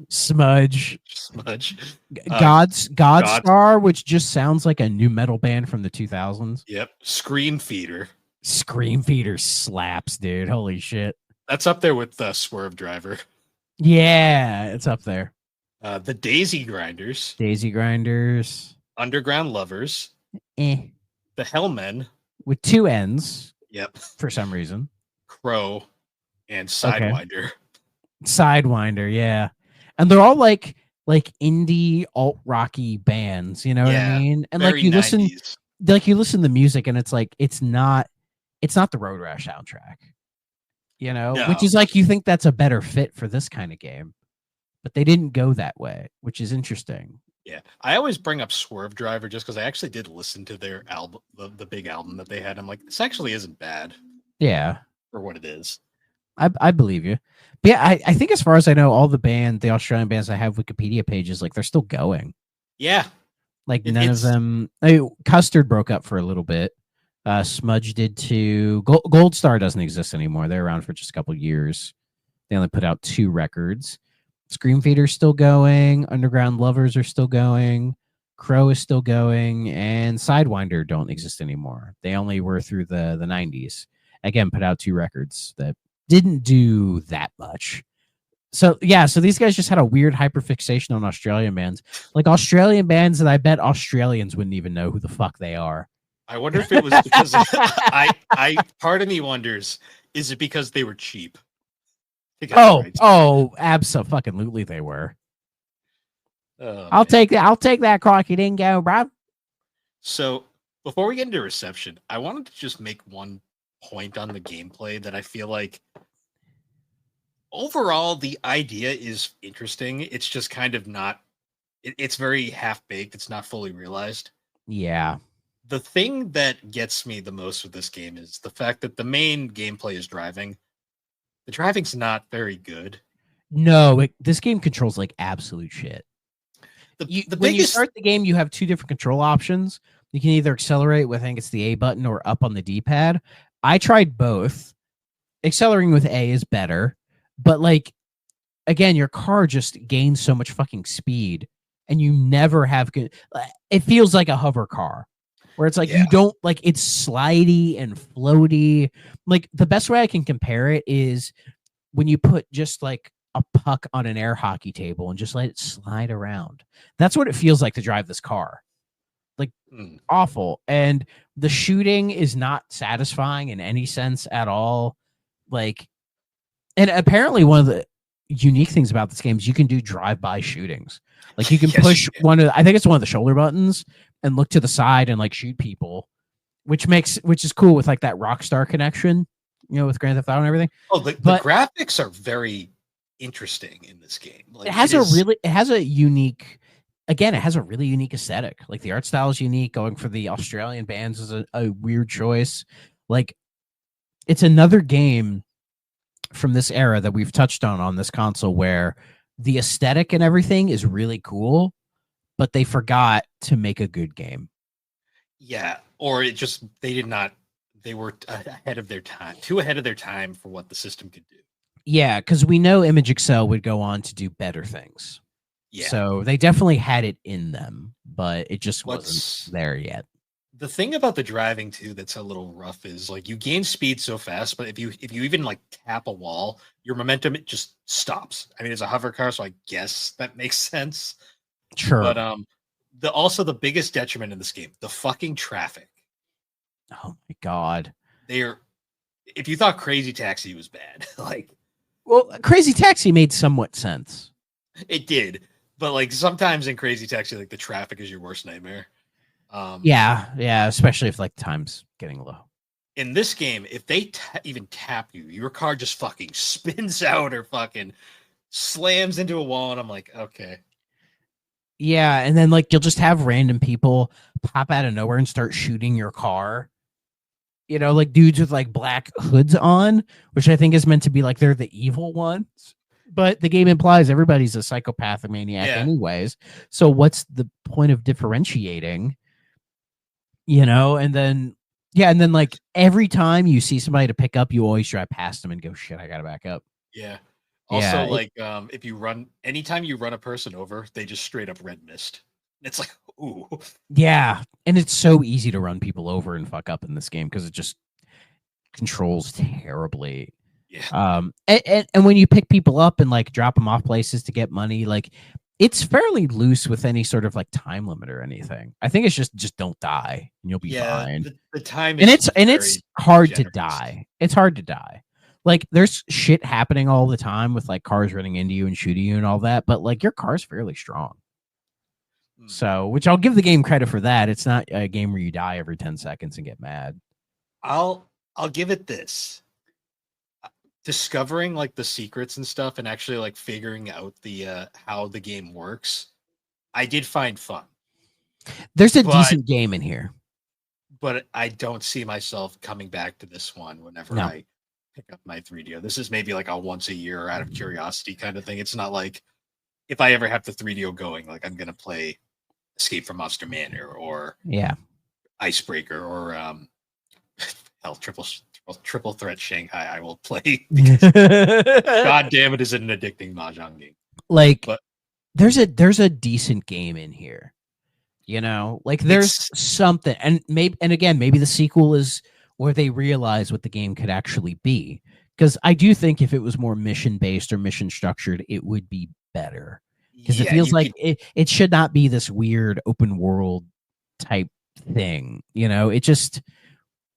Godstar, which just sounds like a new metal band from the 2000s. Yep. Scream Feeder slaps, dude. Holy shit. That's up there with the Swerve Driver. Yeah, it's up there. The Daisy Grinders. Underground Lovers. The Hellmen. With 2 N's. Yep. For some reason. Crow and Sidewinder. Okay. Sidewinder, yeah. And they're all like indie alt rocky bands, you know what I mean? And like you 90s. You listen to music and it's like it's not the Road Rash soundtrack. You know, which is like you think that's a better fit for this kind of game. But they didn't go that way, which is interesting. Yeah. I always bring up Swerve Driver just because I actually did listen to their album, the big album that they had. I'm like, this actually isn't bad. Yeah. For what it is. I believe you. But yeah, I think as far as I know, all the Australian bands that have Wikipedia pages, like they're still going. Yeah. Like none of them. Custard broke up for a little bit. Smudge did too. Gold Star doesn't exist anymore. They're around for just a couple years. They only put out 2 records. Scream Feeder's still going. Underground Lovers are still going. Crow is still going, and Sidewinder don't exist anymore. They only were through the 90s. Again, put out 2 records that didn't do that much. So yeah, so these guys just had a weird hyperfixation on Australian bands, like Australian bands that I bet Australians wouldn't even know who the fuck they are. I wonder if it was because I part of me wonders, is it because they were cheap? Absolutely they were. I'll take that Crocky Dingo, bro. So before we get into reception, I wanted to just make one point on the gameplay that I feel like overall the idea is interesting. It's just kind of not. It's very half baked. It's not fully realized. Yeah. The thing that gets me the most with this game is the fact that the main gameplay is driving. The driving's not very good. No, this game controls like absolute shit. When you start the game, you have 2 different control options. You can either accelerate with, I think it's the A button, or up on the D-pad. I tried both. Accelerating with A is better, but like, again, your car just gains so much fucking speed, and you never have good. It feels like a hover car, where it's like you don't like it's slidey and floaty. Like the best way I can compare it is when you put just like a puck on an air hockey table and just let it slide around. That's what it feels like to drive this car. Like awful. And the shooting is not satisfying in any sense at all. Like, and apparently one of the unique things about this game is you can do drive-by shootings. Like you can push I think it's one of the shoulder buttons and look to the side and like shoot people, which is cool with like that Rockstar connection, with Grand Theft Auto and everything. Oh, the graphics are very interesting in this game. Like, it has a unique aesthetic. Like the art style is unique. Going for the Australian bands is a weird choice. Like it's another game from this era that we've touched on this console where the aesthetic and everything is really cool, but they forgot to make a good game. Yeah, or they were ahead of their time, too ahead of their time for what the system could do. Yeah, because we know Image Excel would go on to do better things. Yeah. So they definitely had it in them, but it just wasn't there yet. The thing about the driving too that's a little rough is like you gain speed so fast, but if you even like tap a wall, your momentum it just stops. I mean, it's a hover car, so I guess that makes sense. Sure. But the biggest detriment in this game, the fucking traffic. Oh my god. If you thought Crazy Taxi was bad, like, well, Crazy Taxi made somewhat sense. It did, but like sometimes in Crazy Taxi, like the traffic is your worst nightmare. Yeah, especially if like time's getting low. In this game, if they even tap you, your car just fucking spins out or fucking slams into a wall, and I'm like, okay. Yeah, and then like you'll just have random people pop out of nowhere and start shooting your car. Like dudes with like black hoods on, which I think is meant to be like they're the evil ones. But the game implies everybody's a psychopath or maniac anyways. So what's the point of differentiating? And then like every time you see somebody to pick up, you always drive past them and go, shit, I gotta back up. Yeah. Also, if you anytime you run a person over, they just straight up red mist. It's like, ooh. Yeah. And it's so easy to run people over and fuck up in this game because it just controls terribly. Yeah. And when you pick people up and like drop them off places to get money, like it's fairly loose with any sort of like time limit or anything. I think it's just don't die and you'll be fine. The time is it's hard to die. It's hard to die. Like there's shit happening all the time with like cars running into you and shooting you and all that, but like your car's fairly strong. So, which I'll give the game credit for that. It's not a game where you die every 10 seconds and get mad. I'll give it this. Discovering like the secrets and stuff and actually like figuring out the how the game works, I did find fun. There's a decent game in here. But I don't see myself coming back to this one whenever I pick up my 3DO. This is maybe like a once a year out of curiosity kind of thing. It's not like if I ever have the 3DO going, like I'm gonna play Escape from Monster Manor or Icebreaker or hell, Triple Threat Shanghai I will play because God damn it is an addicting mahjong game. Like But there's a decent game in here. You know, like there's something, and maybe the sequel is where they realize what the game could actually be. Because I do think if it was more mission based or mission structured, it would be better. Because it yeah, feels you like could. it should not be this weird open world type thing. You know, it just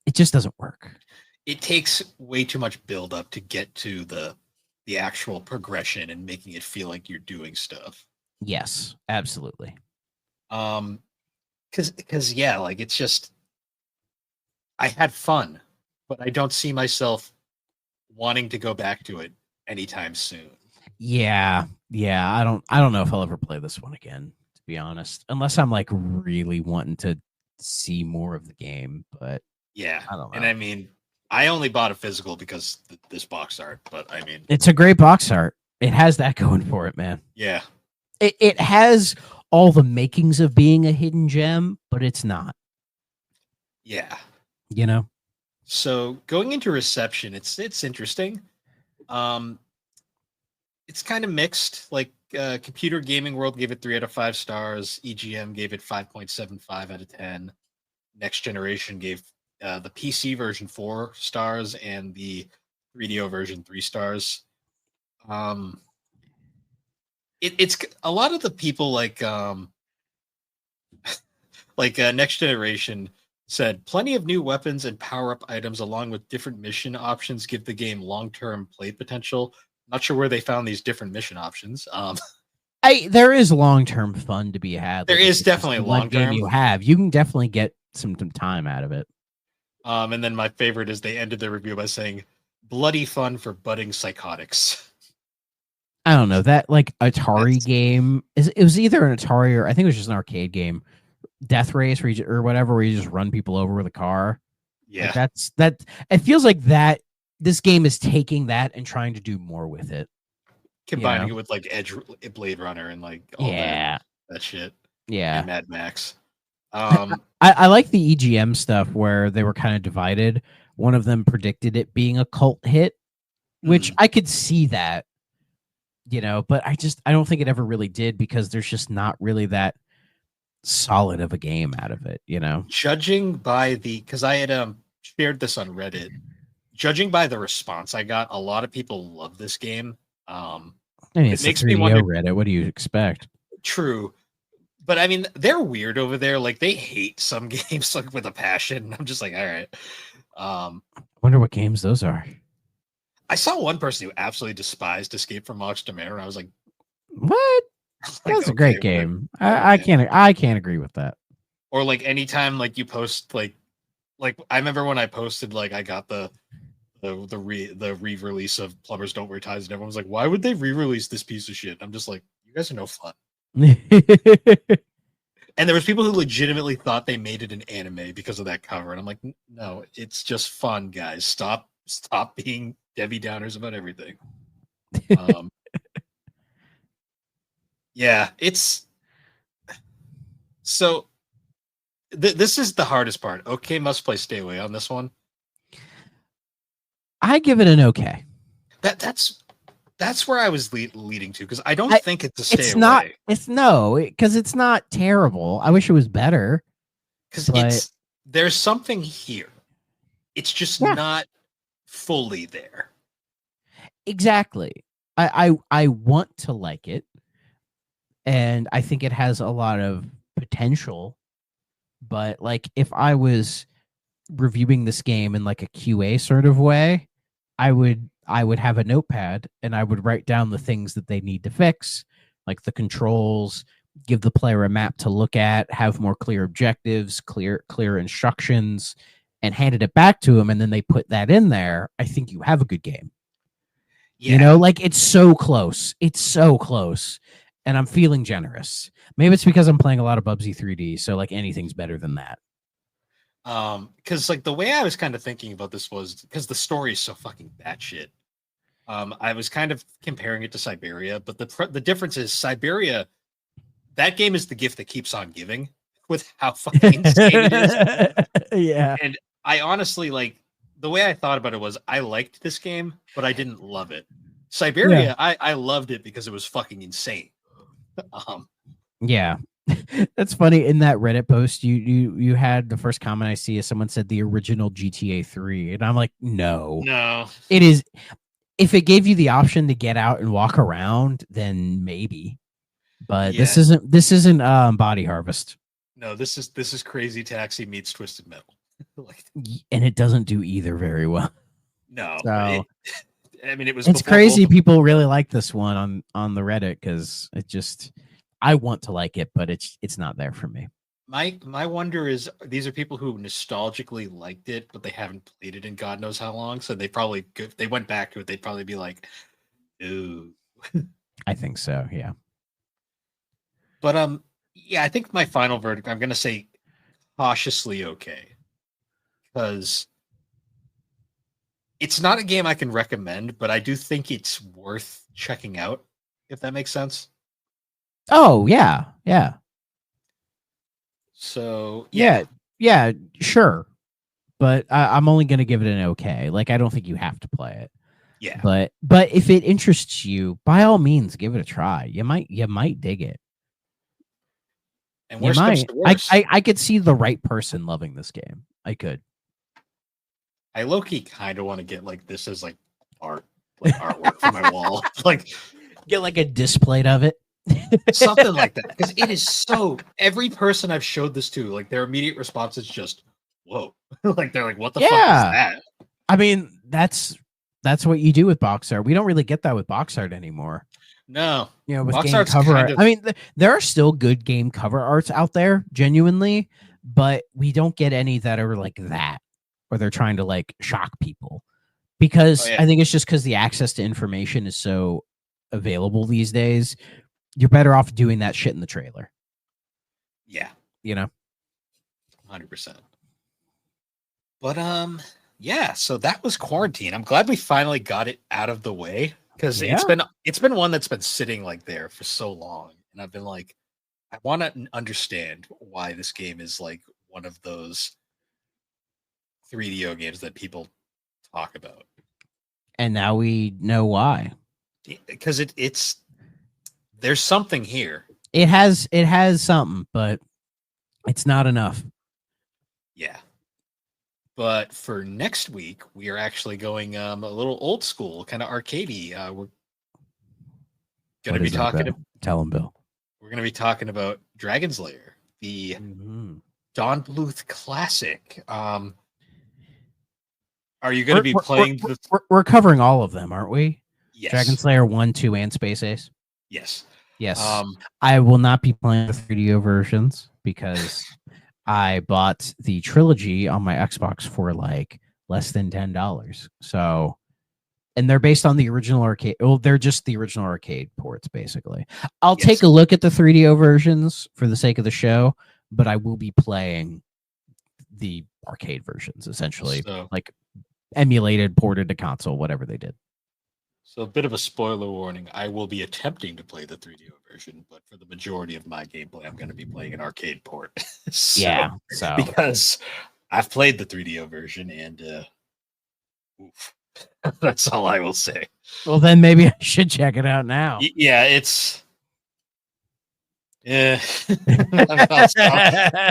doesn't work. It takes way too much build up to get to the actual progression and making it feel like you're doing stuff. Yes, absolutely. Because yeah, like it's just I had fun, but I don't see myself wanting to go back to it anytime soon. Yeah, yeah. I don't know if I'll ever play this one again, to be honest, unless I'm like really wanting to see more of the game. But Yeah, I don't and know. I mean, I only bought a physical because this box art, but I mean, It's a great box art. It has that going for it, man. yeah, It has all the makings of being a hidden gem, but it's not. yeah. You know? So going into reception, it's interesting. Um, it's kind of mixed. Like Computer Gaming World gave it 3 out of 5 stars. EGM gave it 5.75 out of 10. Next Generation gave the PC version 4 stars and the 3DO version 3 stars. Um, it's a lot of the people like Next Generation said plenty of new weapons and power up items along with different mission options give the game long term play potential. Not sure where they found these different mission options. There is long term fun to be had. There Like if is this is definitely the one long game term. you have, you can definitely get some time out of it. And then my favorite is they ended their review by saying, "Bloody fun for budding psychotics." I don't know that like Atari That's, game is it was either an Atari or I think it was just an arcade game, Death Race or whatever, where you just run people over with a car. Like yeah, that. It feels like that. This game is taking that and trying to do more with it. combining it with like Edge Blade Runner and like all Yeah, that shit yeah. and Mad Max. I like the EGM stuff where they were kind of divided. One of them predicted it being a cult hit, which I could see that, but I don't think it ever really did because there's just not really that solid of a game out of it, Judging by because I had shared this on Reddit, judging by the response I got, a lot of people love this game. I mean, it's it makes a me 3DO wonder. Reddit. What do you expect? True, but I mean, they're weird over there. Like they hate some games like with a passion. I'm just like, all right. I wonder what games those are. I saw one person who absolutely despised Escape from Oxtamare, and I was like, what? like, That's a great game. I can't agree with that. Or like anytime like you post like I remember when I posted like I got the re-release of Plumbers Don't Wear Ties, and everyone was like, why would they re-release this piece of shit? I'm just like, you guys are no fun. And there was people who legitimately thought they made it an anime because of that cover, and I'm like, no, it's just fun, guys. Stop being Debbie Downers about everything. Yeah, it's so. This is the hardest part. Okay, must play, stay away on this one. I give it an okay. That's where I was leading to because I don't think it's a stay it's away. Not. It's no, because it's not terrible. I wish it was better. Because there's something here. It's just not fully there. Exactly. I want to like it, and I think it has a lot of potential. But like, if I was reviewing this game in like a QA sort of way, I would have a notepad and I would write down the things that they need to fix, like the controls, give the player a map to look at, have more clear objectives, clear instructions, and handed it back to them. And then they put that in there. I think you have a good game. Yeah. Like it's so close. It's so close. And I'm feeling generous. Maybe it's because I'm playing a lot of Bubsy 3D, so like anything's better than that. Because like the way I was kind of thinking about this was because the story is so fucking batshit. I was kind of comparing it to Siberia, but the difference is Siberia, that game is the gift that keeps on giving with how fucking insane it is. Yeah. And I honestly like the way I thought about it was I liked this game, but I didn't love it. Siberia, I loved it because it was fucking insane. Yeah. That's funny. In that Reddit post, you had the first comment I see is someone said the original GTA 3. And I'm like, no. It is. If it gave you the option to get out and walk around, then maybe. But this isn't Body Harvest. No, this is Crazy Taxi meets Twisted Metal. And it doesn't do either very well. No. So, it's crazy people really like this one on the Reddit because it just, I want to like it, but it's not there for me. My wonder is, these are people who nostalgically liked it, but they haven't played it in God knows how long. So they probably, if they went back to it, they'd probably be like, ooh. I think so, yeah. But yeah, I think my final verdict, I'm gonna say cautiously okay. Because it's not a game I can recommend, but I do think it's worth checking out, if that makes sense. Oh, yeah. So, yeah, sure. But I'm only going to give it an okay. Like, I don't think you have to play it. Yeah. But if it interests you, by all means, give it a try. You might dig it. And worst comes to worst, I could see the right person loving this game. I could. I low-key kind of want to get like this as like artwork for my wall. Like, get like a display of it. Something like that. Because it is so, every person I've showed this to, like their immediate response is just, whoa. Like they're like, what the fuck is that? I mean, that's what you do with box art. We don't really get that with box art anymore. No. With game cover art. I mean, there are still good game cover arts out there, genuinely, but we don't get any that are like that, where they're trying to like shock people. Because I think it's just because the access to information is so available these days. You're better off doing that shit in the trailer. Yeah. 100%. But yeah, so that was Quarantine. I'm glad we finally got it out of the way, because it's been one that's been sitting like there for so long, and I've been like, I want to understand why this game is like one of those 3DO games that people talk about. And now we know why. Because it's there's something here. It has something, but it's not enough. Yeah. But for next week, we are actually going a little old school, kind of arcadey. We're going to be talking. Tell him, Bill. We're going to be talking about Dragon's Lair, the Don Bluth classic. Are you going to be playing? We're covering all of them, aren't we? Yes. Dragon's Lair 1, 2, and Space Ace. Yes. I will not be playing the 3DO versions because I bought the trilogy on my Xbox for like less than $10. So, and they're based on the original arcade. Well, they're just the original arcade ports, basically. I'll take a look at the 3DO versions for the sake of the show, but I will be playing the arcade versions, essentially, like emulated, ported to console, whatever they did. So a bit of a spoiler warning, I will be attempting to play the 3DO version, but for the majority of my gameplay, I'm going to be playing an arcade port. So because I've played the 3DO version, and oof, that's all I will say. Well, then maybe I should check it out now. Yeah, it's... Yeah.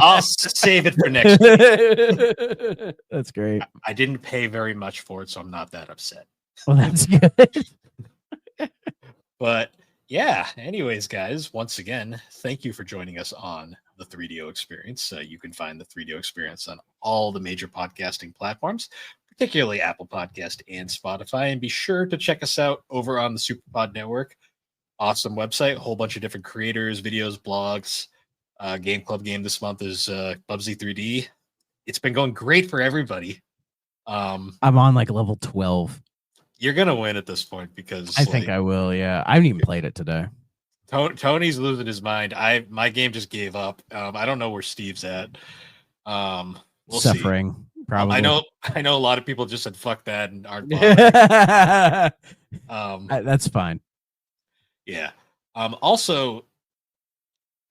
I'll save it for next week. That's great. I didn't pay very much for it, so I'm not that upset. Well, that's good. But yeah, anyways, guys, once again, thank you for joining us on the 3DO Experience. You can find the 3DO Experience on all the major podcasting platforms, particularly Apple Podcast and Spotify. And be sure to check us out over on the SuperPod Network. Awesome website, a whole bunch of different creators, videos, blogs. Game Club game this month is Bubsy 3D. It's been going great for everybody. I'm on like level 12. You're gonna win at this point because I think I will. Yeah, I haven't even played it today. Tony's losing his mind. My game just gave up. I don't know where Steve's at. We'll Suffering, see. Probably. I know a lot of people just said fuck that and aren't bothered. That's fine. Yeah. Also,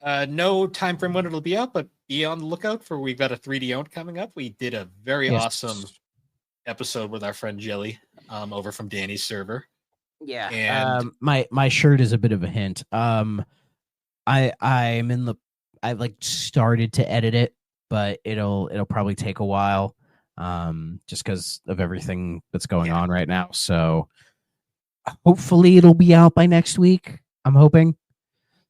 no time frame when it'll be out, but be on the lookout for, we've got a 3D owned coming up. We did a very awesome episode with our friend Jelly over from Danny's server. Yeah. And My shirt is a bit of a hint. I'm in the I like started to edit it, but it'll probably take a while. Just because of everything that's going on right now. So hopefully it'll be out by next week. I'm hoping.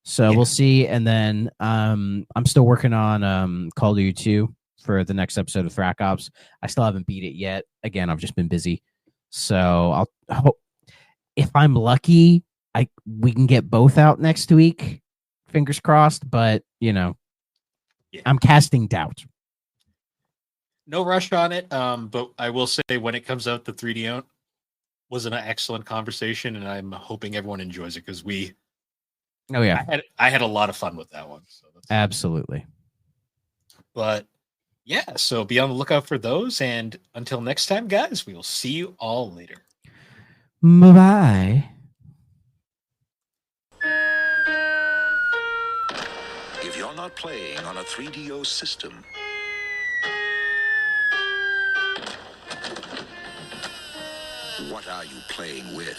So we'll see. And then I'm still working on Call of Duty 2 for the next episode of Thrack Ops. I still haven't beat it yet. Again, I've just been busy. So I'll hope if I'm lucky, we can get both out next week. Fingers crossed, but I'm casting doubt. no rush on it. But I will say when it comes out, the 3D was an excellent conversation, and I'm hoping everyone enjoys it because Oh yeah, I had a lot of fun with that one. So absolutely. But yeah, so be on the lookout for those. And until next time, guys, we will see you all later. Bye-bye. If you're not playing on a 3DO system, what are you playing with?